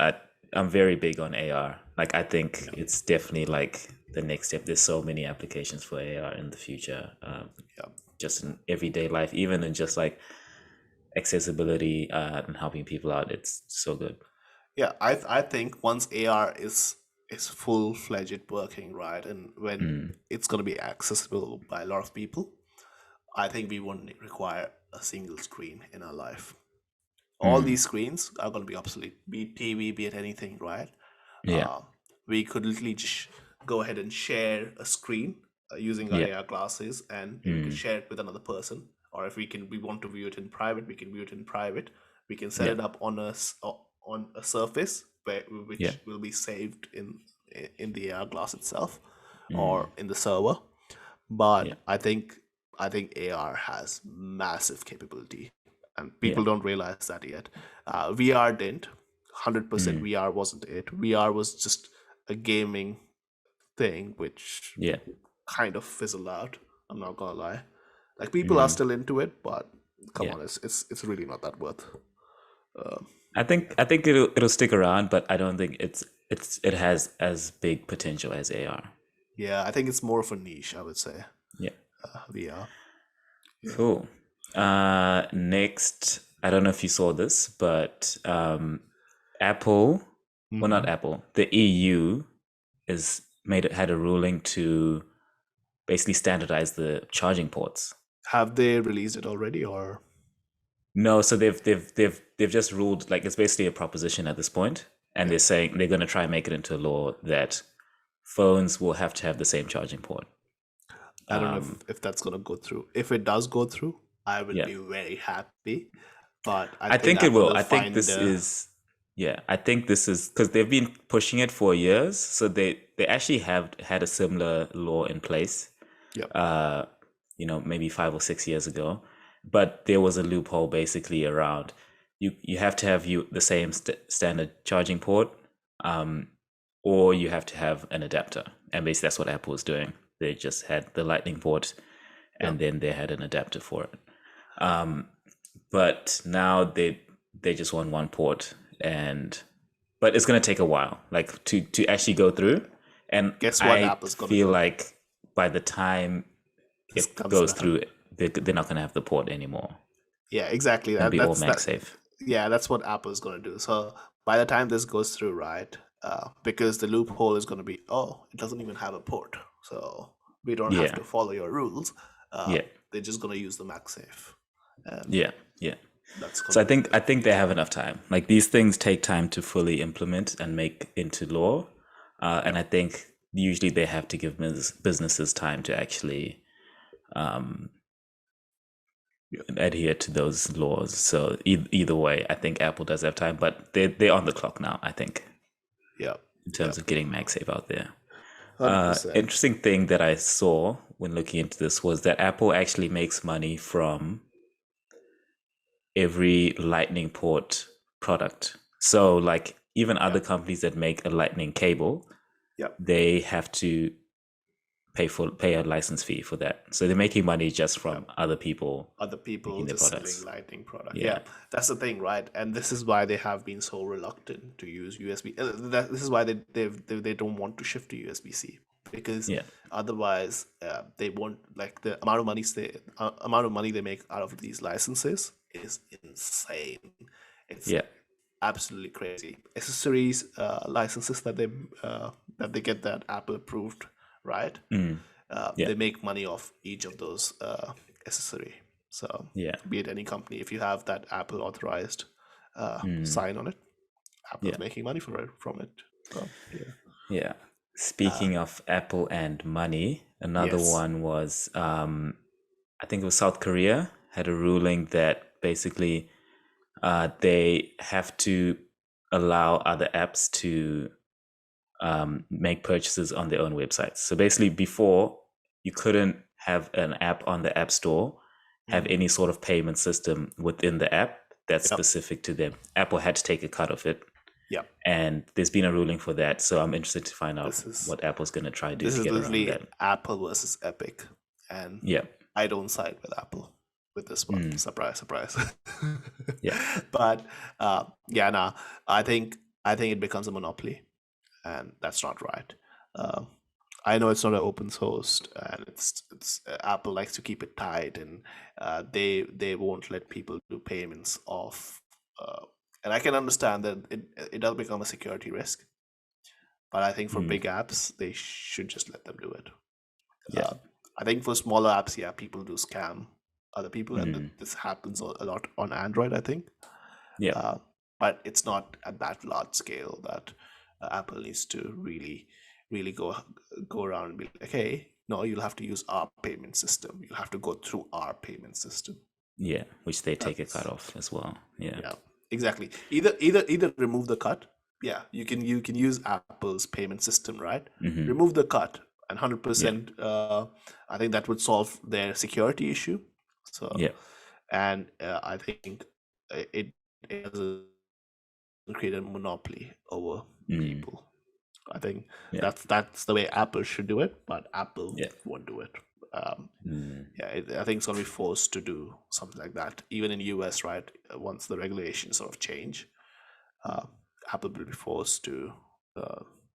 I'm very big on AR. Like I think it's definitely like the next step. There's so many applications for AR in the future. Just in everyday life, even in just like accessibility and helping people out. It's so good. Yeah, I think once AR is full-fledged working, right, and when it's going to be accessible by a lot of people, I think we won't require a single screen in our life. All these screens are going to be obsolete, be it TV, be it anything, right? We could literally just go ahead and share a screen using our AR glasses, and you can share it with another person, or if we want to view it in private, we can view it in private. We can set Yeah. it up on on a surface Yeah. which will be saved in the AR glass itself Mm. or in the server. But Yeah. I think AR has massive capability, and Yeah. people don't realize that yet. VR didn't. 100% Mm. VR wasn't it. VR was just a gaming thing, which Yeah. kind of fizzled out. I'm not gonna lie. Like people are Mm. still into it, but come Yeah. on, it's really not that worth. I think it'll stick around, but I don't think it has as big potential as AR. Yeah, I think it's more of a niche, I would say. Yeah. VR. Yeah. Cool. Next, I don't know if you saw this, but Apple, well, not Mhm. Apple, the EU had a ruling to basically standardize the charging ports. Have they released it already, or No, so they've just ruled, like, it's basically a proposition at this point, and Yeah. they're saying they're going to try and make it into a law that phones will have to have the same charging port. I don't know if that's gonna go through. If it does go through, I will Yeah. be very happy. But I think it Apple will. I think this is, yeah, I think this is because they've been pushing it for years. So they actually have had a similar law in place, Yeah. maybe 5 or 6 years ago. But there was a loophole basically around you have to have the same standard charging port, or you have to have an adapter. And basically that's what Apple was doing. They just had the Lightning port, and then they had an adapter for it. But now they just want one port, but it's going to take a while, like to actually go through. And Guess what I Apple's gonna feel do? like by the time This it comes goes down. through, they're not going to have the port anymore. Yeah, exactly. It'll be all That's MagSafe. yeah, that's what Apple's gonna do. So by the time this goes through, right? Because the loophole is gonna be, oh, it doesn't even have a port, so we don't have Yeah. to follow your rules. Yeah. They're just gonna use the MagSafe. And Yeah. Yeah. that's So gonna I think they have enough time. Like, these things take time to fully implement and make into law, and I think usually they have to give businesses time to actually adhere to those laws. So either way, I think Apple does have time, but they're on the clock now, I think, yeah. in terms of getting MagSafe out there. 100%. Interesting thing that I saw when looking into this was that Apple actually makes money from every Lightning port product. So, like, even other companies that make a Lightning cable, Yep. they have to pay a license fee for that. So they're making money just from other people making their just products. selling Lightning product. Yeah. Yeah, that's the thing, right? And this is why they have been so reluctant to use USB. This is why they don't want to shift to USB-C, because Yeah. otherwise they won't, like, the amount of money they make out of these licenses is insane. It's Yeah. absolutely crazy. Accessories licenses that they get that Apple approved, right? They make money off each of those accessory. So Yeah. be it any company, if you have that Apple authorized sign on it, Apple's making money from it. So, yeah. Yeah. Speaking of Apple and money, another Yes. one was I think it was South Korea had a ruling that basically they have to allow other apps to make purchases on their own websites. So basically, before, you couldn't have an app on the App Store have any sort of payment system within the app that's specific to them. Apple had to take a cut of it. Yeah. And there's been a ruling for that. So I'm interested to find out what Apple's going to try to do This to is get around literally that. Apple versus Epic, and Yeah. I don't side with Apple with this one. Surprise, surprise. Yeah. But I think it becomes a monopoly, and that's not right. I know it's not an open source, and it's Apple likes to keep it tight, and they won't let people do payments off. And I can understand that it does become a security risk, but I think for big apps, they should just let them do it. Yeah. I think for smaller apps, yeah, people do scam other people, and this happens a lot on Android, I think. Yeah. But it's not at that large scale that Apple needs to really go around and be like, hey, no, you'll have to use our payment system. You'll have to go through our payment system. Yeah, which they take a That's cut off as well. Yeah. yeah, exactly. Either remove the cut. Yeah, you can use Apple's payment system, right? Hmm. Remove the cut, and Yeah. 100%. I think that would solve their security issue. So, Yeah. and I think it doesn't create a monopoly over Mm. people. I think Yeah. that's the way Apple should do it, but Apple Yeah. won't do it. Mm. Yeah, I think it's gonna be forced to do something like that. Even in US, right? Once the regulations sort of change, Apple will be forced to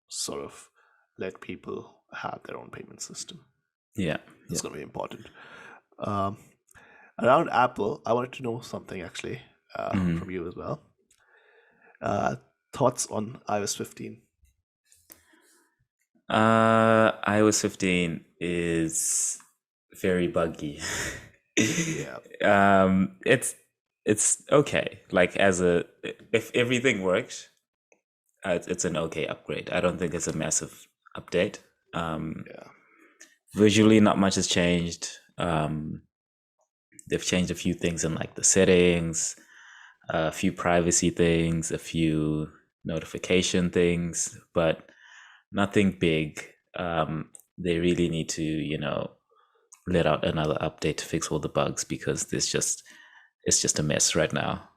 sort of let people have their own payment system. Yeah. It's Yeah. gonna be important. Around Apple, I wanted to know something actually Mhm. from you as well. Thoughts on iOS 15? iOS 15 is very buggy. Yeah. It's okay. Like if everything works, it's an okay upgrade. I don't think it's a massive update. Yeah. Visually, not much has changed. They've changed a few things in like the settings, a few privacy things, a few notification things, but nothing big. They really need to, let out another update to fix all the bugs because it's just a mess right now.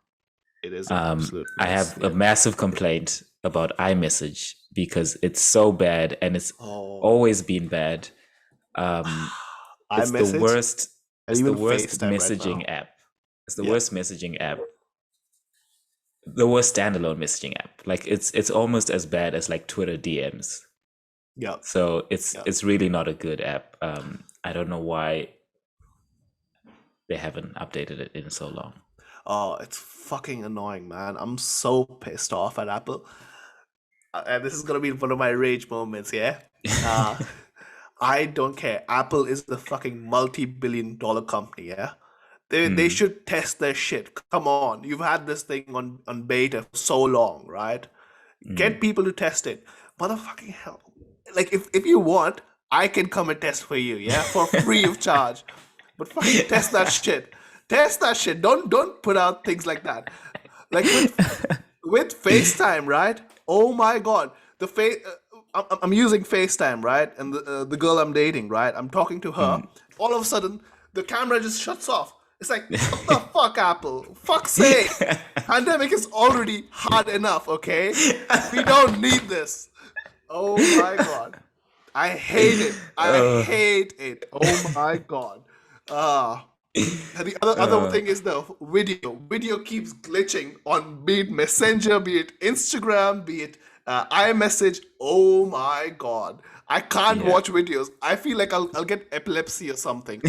It is an absolute I mess. have a massive complaint about iMessage because it's so bad and it's Oh, always been bad. It's the iMessage worst. and It's the even worst FaceTime right messaging now. app. It's the Yeah. worst messaging app. The worst standalone messaging app. Like it's almost as bad as like Twitter DMs. Yeah. So it's Yeah. it's really not a good app. I don't know why they haven't updated it in so long. Oh, it's fucking annoying, man. I'm so pissed off at Apple. And this is gonna be one of my rage moments, yeah? I don't care. Apple is the fucking multi-billion-dollar company, yeah? They Mm, should test their shit. Come on. You've had this thing on beta for so long, right? Get mm. people to test it. Motherfucking hell. Like if you want, I can come and test for you, yeah? For free of charge. But fucking test that shit. Test that shit. Don't put out things like that. Like with FaceTime, right? Oh my god. The face I'm using FaceTime, right? And the girl I'm dating, right? I'm talking to her. All of a sudden, the camera just shuts off. It's like, what the fuck, Apple? Fuck's sake. Pandemic is already hard enough, okay? We don't need this. Oh my god. I hate it. I hate it. Oh my god. And the other thing is the video. Video keeps glitching on be it Messenger, be it Instagram, be it iMessage. Oh my god. I can't Yeah. watch videos. I feel like I'll get epilepsy or something.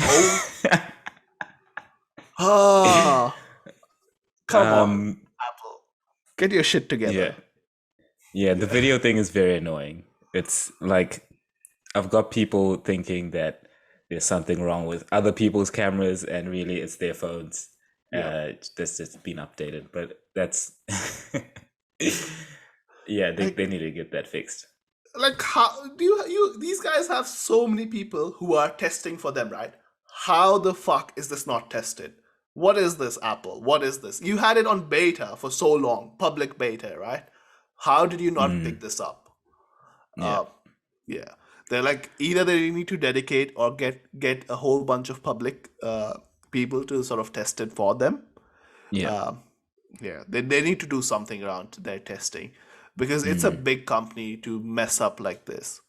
Oh, come on, Apple. Get your shit together. Yeah, the video thing is very annoying. It's like I've got people thinking that there's something wrong with other people's cameras, and really it's their phones. Yeah. That's just been updated, but that's yeah, they need to get that fixed. Like how do you these guys have so many people who are testing for them, right? How the fuck is this not tested? What is this, Apple? What is this? You had it on beta for so long, public beta, right? How did you not pick this up? Yeah. Yeah, they're like either they need to dedicate or get a whole bunch of public people to sort of test it for them. Yeah. Yeah, they need to do something around their testing because it's a big company to mess up like this.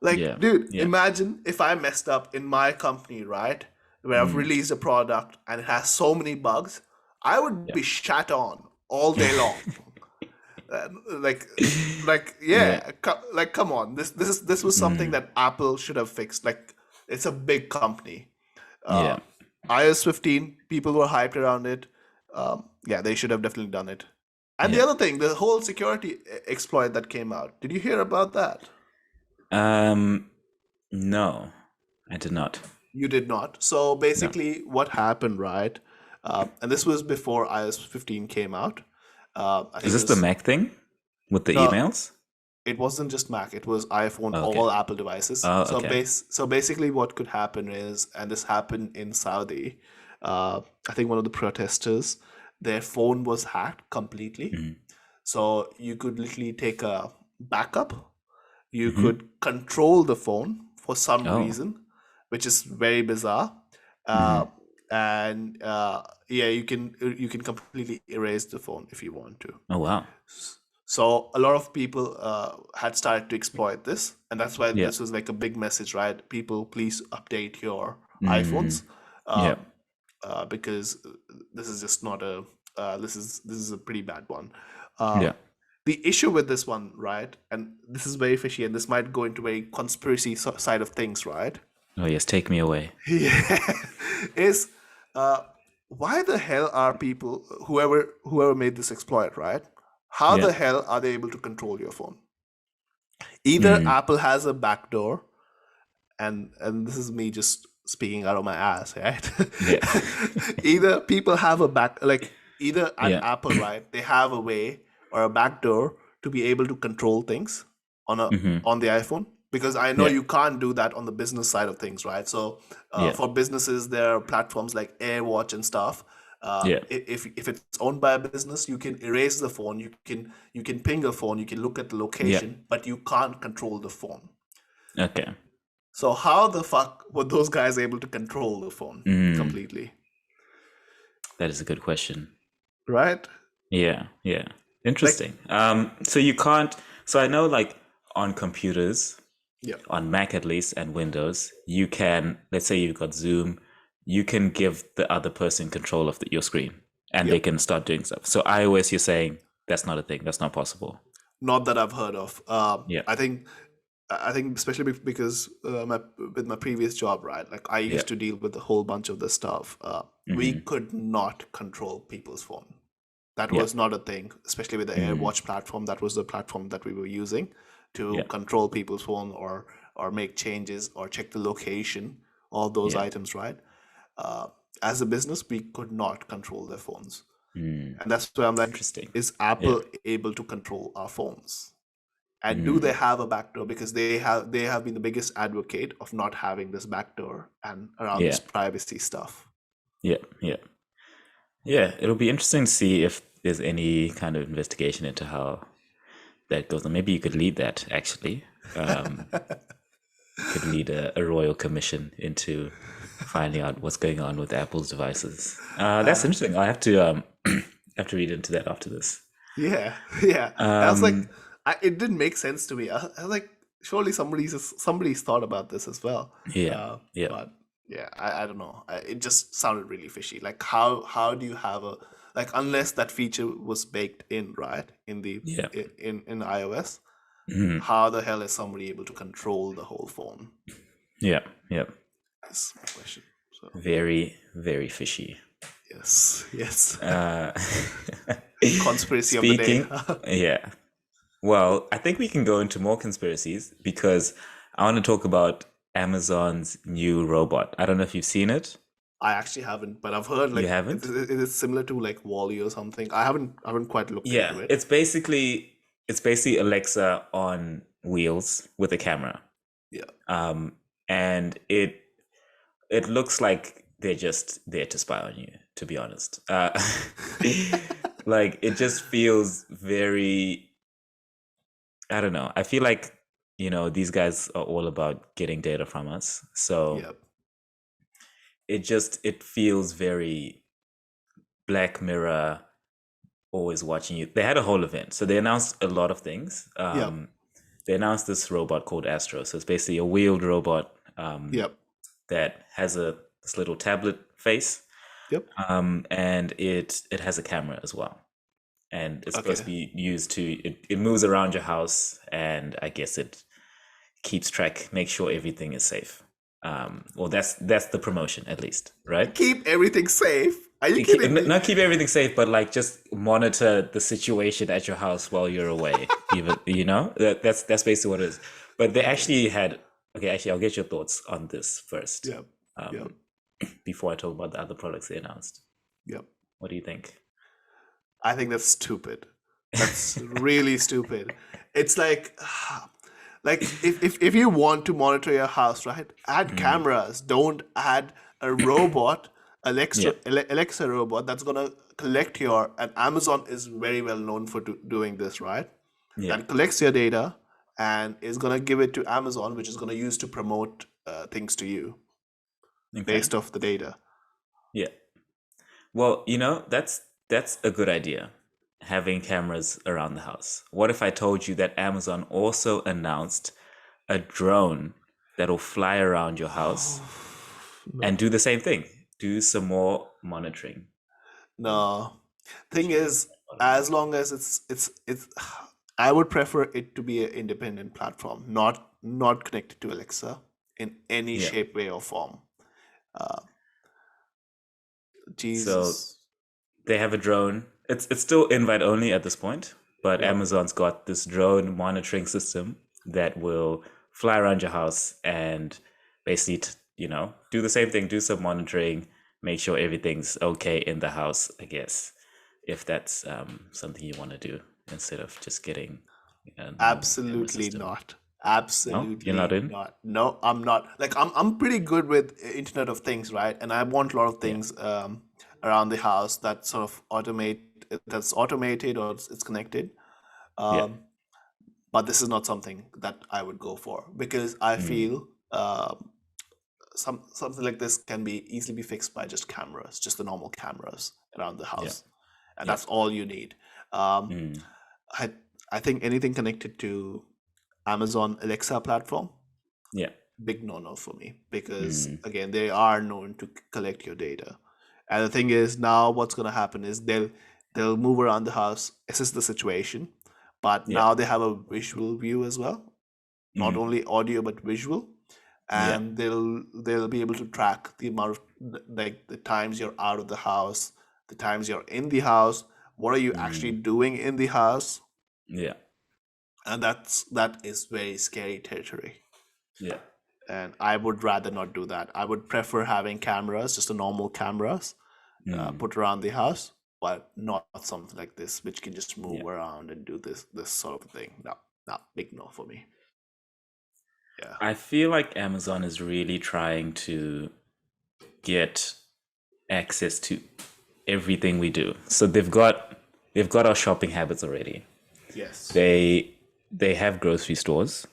Like, Yeah. dude, Yeah. imagine if I messed up in my company, right? Where I've released a product and it has so many bugs, I would be shat on all day long. Like, yeah, like, come on, this was something that Apple should have fixed. Like, it's a big company. Yeah. iOS 15, people were hyped around it. Yeah, they should have definitely done it. And the Yeah. other thing, the whole security exploit that came out. Did you hear about that? No, I did not. You did not. So basically, what happened, right? And this was before iOS 15 came out. I think Is it this the was Mac thing with the no, emails? it wasn't just Mac, it was iPhone, Oh, okay. all Apple devices. Oh, So okay. basically what could happen is, and this happened in Saudi, I think one of the protesters, their phone was hacked completely. Mm-hmm. So you could literally take a backup. You Mm-hmm. could control the phone for some Oh. reason, which is very bizarre. Mm-hmm. Uh, and yeah, you can completely erase the phone if you want to. Oh, wow. So a lot of people had started to exploit this, and that's why Yeah. this was like a big message, right? People, please update your Mm. iPhones, uh, Yeah. because this is just not a this is a pretty bad one. Uh, Yeah. the issue with this one, right, and this is very fishy, and this might go into very conspiracy side of things, right? Oh, yes. Take me away. Yeah, is uh, why the hell are people, whoever made this exploit, right? How Yeah. the hell are they able to control your phone? Either Mm. Apple has a backdoor, and this is me just speaking out of my ass, right? Yeah. Either people have a back, like either at Yeah. Apple, right, they have a way or a backdoor to be able to control things Mm-hmm. on the iPhone, because I know Yeah. you can't do that on the business side of things, right? So Yeah. for businesses, there are platforms like AirWatch and stuff. Yeah. If it's owned by a business, you can erase the phone, you can ping a phone, you can look at the Yeah. location, but you can't control the phone. Okay. So how the fuck were those guys able to control the phone Mm. completely? That is a good question. Right? Yeah. Yeah. Like, Interesting. So you can't. So I know, like, on computers, yeah, on Mac at least, and Windows, you can, let's say you've got Zoom, you can give the other person control of your screen, and yeah. they can start doing stuff. So iOS, you're saying that's not a thing. That's not possible. Not that I've heard of. Yeah. I think especially because with my previous job, right? Like I Yeah. used to deal with a whole bunch of this stuff. We Mm-hmm. could not control people's phone. That Yeah. was not a thing, especially with the Mm-hmm. AirWatch platform. That was the platform that we were using to Yeah. control people's phone, or make changes or check the location, all those Yeah. items, right? Uh, as a business, we could not control their phones. Mm. And that's why I'm like, Interesting. is Yeah. Apple able to control our phones? And do they Mm. have a backdoor? Because they have been the biggest advocate of not having this backdoor and around Yeah. this privacy stuff. Yeah. Yeah. Yeah. It'll be interesting to see if there's any kind of investigation into how that goes on. Maybe you could lead that, actually. Could lead a royal commission into finding out what's going on with Apple's devices. That's interesting. I have to have to read into that after this. Yeah, yeah. I was like, Um, it didn't make sense to me. I was like, surely somebody's thought about this as well. yeah, yeah, But yeah, I don't know. It just sounded really fishy. Like how do you have a, like, unless that feature was baked in, right, in the yeah. in iOS, Mhm. how the hell is somebody able to control the whole phone? Yeah, yeah. That's my question. So Very, very fishy. yes. Uh, Conspiracy of the day. speaking, yeah. Well, I think we can go into more conspiracies because I want to talk about Amazon's new robot. I don't know if you've seen it. I actually haven't, but I've heard You like haven't? it is similar to like Wally or something. I haven't quite looked into Yeah, it. it's basically Alexa on wheels with a camera. Yeah. And it looks like they're just there to spy on you, to be honest. Like, it just feels very, I don't know. I feel like, these guys are all about getting data from us. So Yep. it feels very Black Mirror, always watching you. They had a whole event. So they announced a lot of things. Yep. They announced this robot called Astro. So it's basically a wheeled robot Yep. that has this little tablet face, Yep. and it has a camera as well, and it's supposed to Okay. be used to it moves around your house, and I guess it keeps track, make sure everything is safe. Well, that's the promotion, at least, right? Keep everything safe. Are you kidding me? Not keep everything safe, but like just monitor the situation at your house while you're away. Even that's basically what it is. But they actually had, okay. Actually, I'll get your thoughts on this first, Yep. Yep. before I talk about the other products they announced. Yep. What do you think? I think that's stupid. That's really stupid. it's like if you want to monitor your house, right? Add Mm. cameras. Don't add a robot, Yeah. Alexa robot that's gonna collect your. And Amazon is very well known for doing this, right? Yeah. That collects your data and is gonna give it to Amazon, which is gonna use to promote things to you Okay. based off the data. Yeah. Well, that's a good idea, having cameras around the house. What if I told you that Amazon also announced a drone that'll fly around your house and No, do the same thing, do some more monitoring? no. Thing Which is is, what I as mean. long as it's, I would prefer it to be an independent platform, not connected to Alexa in any Yeah. shape, way, or form. Uh, So Jesus. they have a drone. It's still invite only at this point, but Yep. Amazon's got this drone monitoring system that will fly around your house and basically, do the same thing, do some monitoring, make sure everything's okay in the house, I guess, if that's something you want to do instead of just getting a normal camera Absolutely system. not. No, you're not Absolutely in? not. No, I'm not. Like I'm pretty good with Internet of Things, right? And I want a lot of Yeah. things around the house that sort of that's automated or it's connected. Yeah. Um, but this is not something that I would go for because I Mm. feel something like this can be easily be fixed by just cameras, just the normal cameras around the Yeah. house, and Yeah. that's all you need. Um, Mm. I I think anything connected to Amazon Alexa platform, Yeah. big no-no for me because Mm. again they are known to collect your data. And the thing is now what's going to happen is they'll move around the house, assess the situation, but Yeah. now they have a visual view as well, not Mm. only audio but visual, Yeah. and they'll be able to track the amount of like the times you're out of the house, the times you're in the house, what are you actually Mm. doing in the house, Yeah. and that is very scary territory. Yeah. And I would rather not do that. I would prefer having cameras, just a normal cameras, Mm. put around the house, but not something like this, which can just Yeah. move around and do this sort of thing. No, no, big no for me. Yeah, I feel like Amazon is really trying to get access to everything we do. So they've got our shopping habits already. yes, They have grocery stores.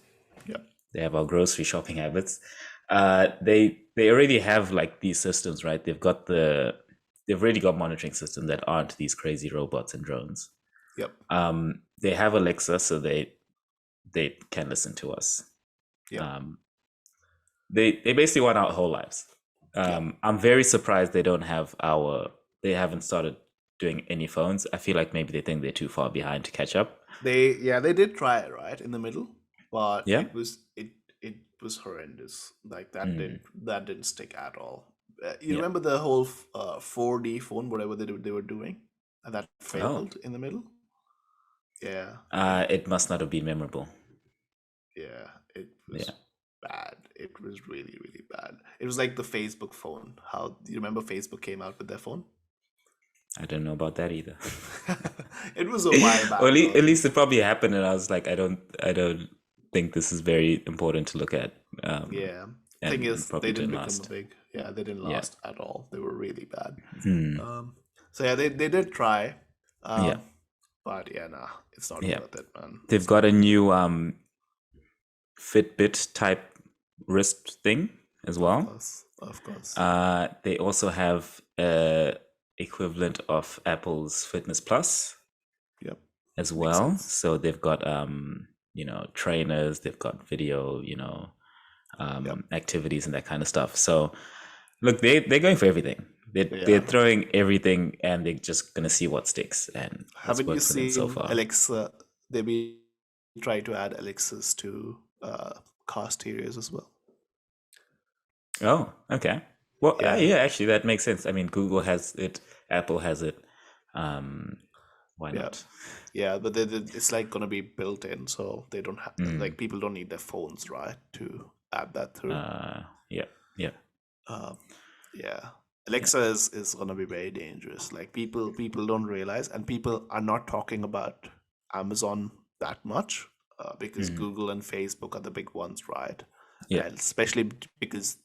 yeah, They have our grocery shopping habits. They already have like these systems, right? They've already got monitoring systems that aren't these crazy robots and drones. yep, They have Alexa, so they can listen to us. yep, Um, they basically want our whole lives. yep. I'm very surprised they haven't started doing any phones. I feel like maybe they think they're too far behind to catch up. They did try it right in the middle, but Yeah. it was horrendous. Like Mm. that didn't stick at all. You Yeah. remember the whole 4D phone, whatever they were doing, and that Oh. failed in the middle. Yeah, It must not have been memorable. yeah, it Yeah. was bad. It was really, really bad. It was like the Facebook phone. How you remember Facebook came out with their phone? I don't know about that either. It was a while Or back though. at least it probably happened, and I was like, I don't think this is very important to look at. Yeah. Thing And is, they probably didn't didn't become a last. big. Yeah, they didn't Yeah. last at all. They were really bad. Hmm. So yeah, they did try, Yeah. but yeah, nah, it's not Yeah. worth it, man. They've It's got not a worth new Fitbit type wrist thing as it. Of well. course, of course. They also have a equivalent of Apple's Fitness Plus Yep, as makes well. sense. So they've got trainers, they've got video, Yep, activities and that kind of stuff. So look, they're going for everything. They're yeah. throwing everything, and they're just gonna see what sticks, and that's Haven't you worked for them so seen far. Alexa? They be try to add Alexas to car stereos as well. Oh, okay. Well, Yeah, yeah, actually, that makes sense. I mean, Google has it, Apple has it. Why yeah, not? yeah. But it's like gonna be built in, so they don't have Mm, like people don't need their phones, right, to add that through. yeah, yeah, Um, yeah, yeah. Alexa is gonna be very dangerous. Like people don't realize, and people are not talking about Amazon that much. because Google and Facebook are the big ones, right? Yeah. And especially because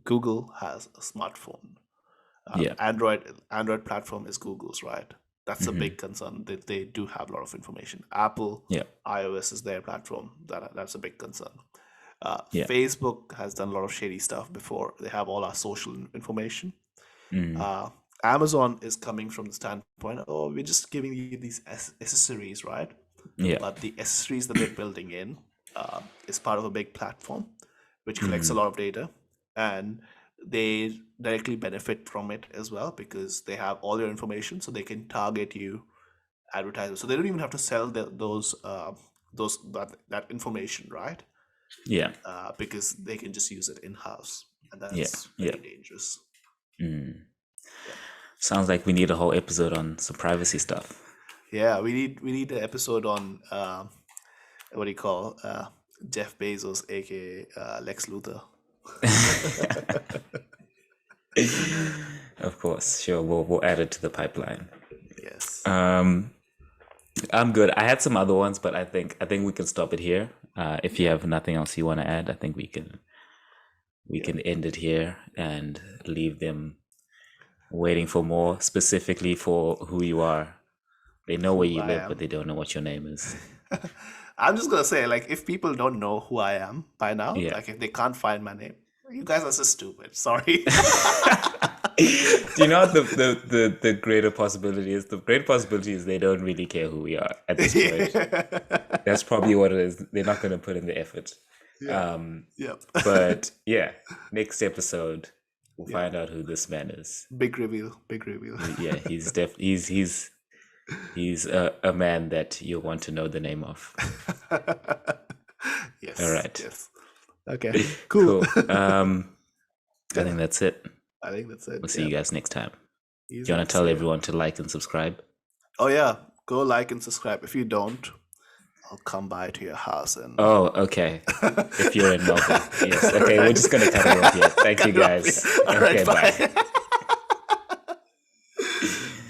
Google has a smartphone. Yeah. Android platform is Google's, right? That's a Mhm. big concern. They do have a lot of information. Apple, Yeah. iOS is their platform. That's a big concern. Yeah. Facebook has done a lot of shady stuff before. They have all our social information. Mm. Amazon is coming from the standpoint, oh, we're just giving you these accessories, right? Yeah. But the accessories that they're building in is part of a big platform which collects a Mhm. lot of data, and they directly benefit from it as well because they have all your information, so they can target you advertisers. So they don't even have to sell that information, right? Yeah. Because they can just use it in house, and Yeah. that's Yeah. very dangerous. Mm. Yeah. Sounds like we need a whole episode on some privacy stuff. Yeah, we need an episode on what do you call Jeff Bezos, aka Lex Luthor. Of course, sure. We'll add it to the pipeline. Yes. I'm good. I had some other ones, but I think we can stop it here. If you have nothing else you want to add, I think we can end it here and leave them waiting for more, specifically for who you are. They know where you I live, am. but they don't know what your name is. I'm just gonna say, like, if people don't know who I am by now, Yeah. like if they can't find my name, you guys are so stupid. Sorry. Do you know what the greater possibility is? The great possibility is they don't really care who we are at this point. That's probably what it is. They're not going to put in the effort. Yeah. Yep. But yeah, next episode we'll find out who this man is. Big reveal. Big reveal. Yeah, he's a man that you want to know the name of. Yes. All right. Yes. Okay. Cool. I think that's it. I think that's it. We'll see you guys next time. Easy Do you want to to tell say. everyone to like and subscribe? Oh yeah, go like and subscribe. If you don't, I'll come by to your house and. Oh, okay. If you're in Melbourne, yes. Okay, we're just gonna cut it off here. Thank you, guys. All right, Okay, bye. bye.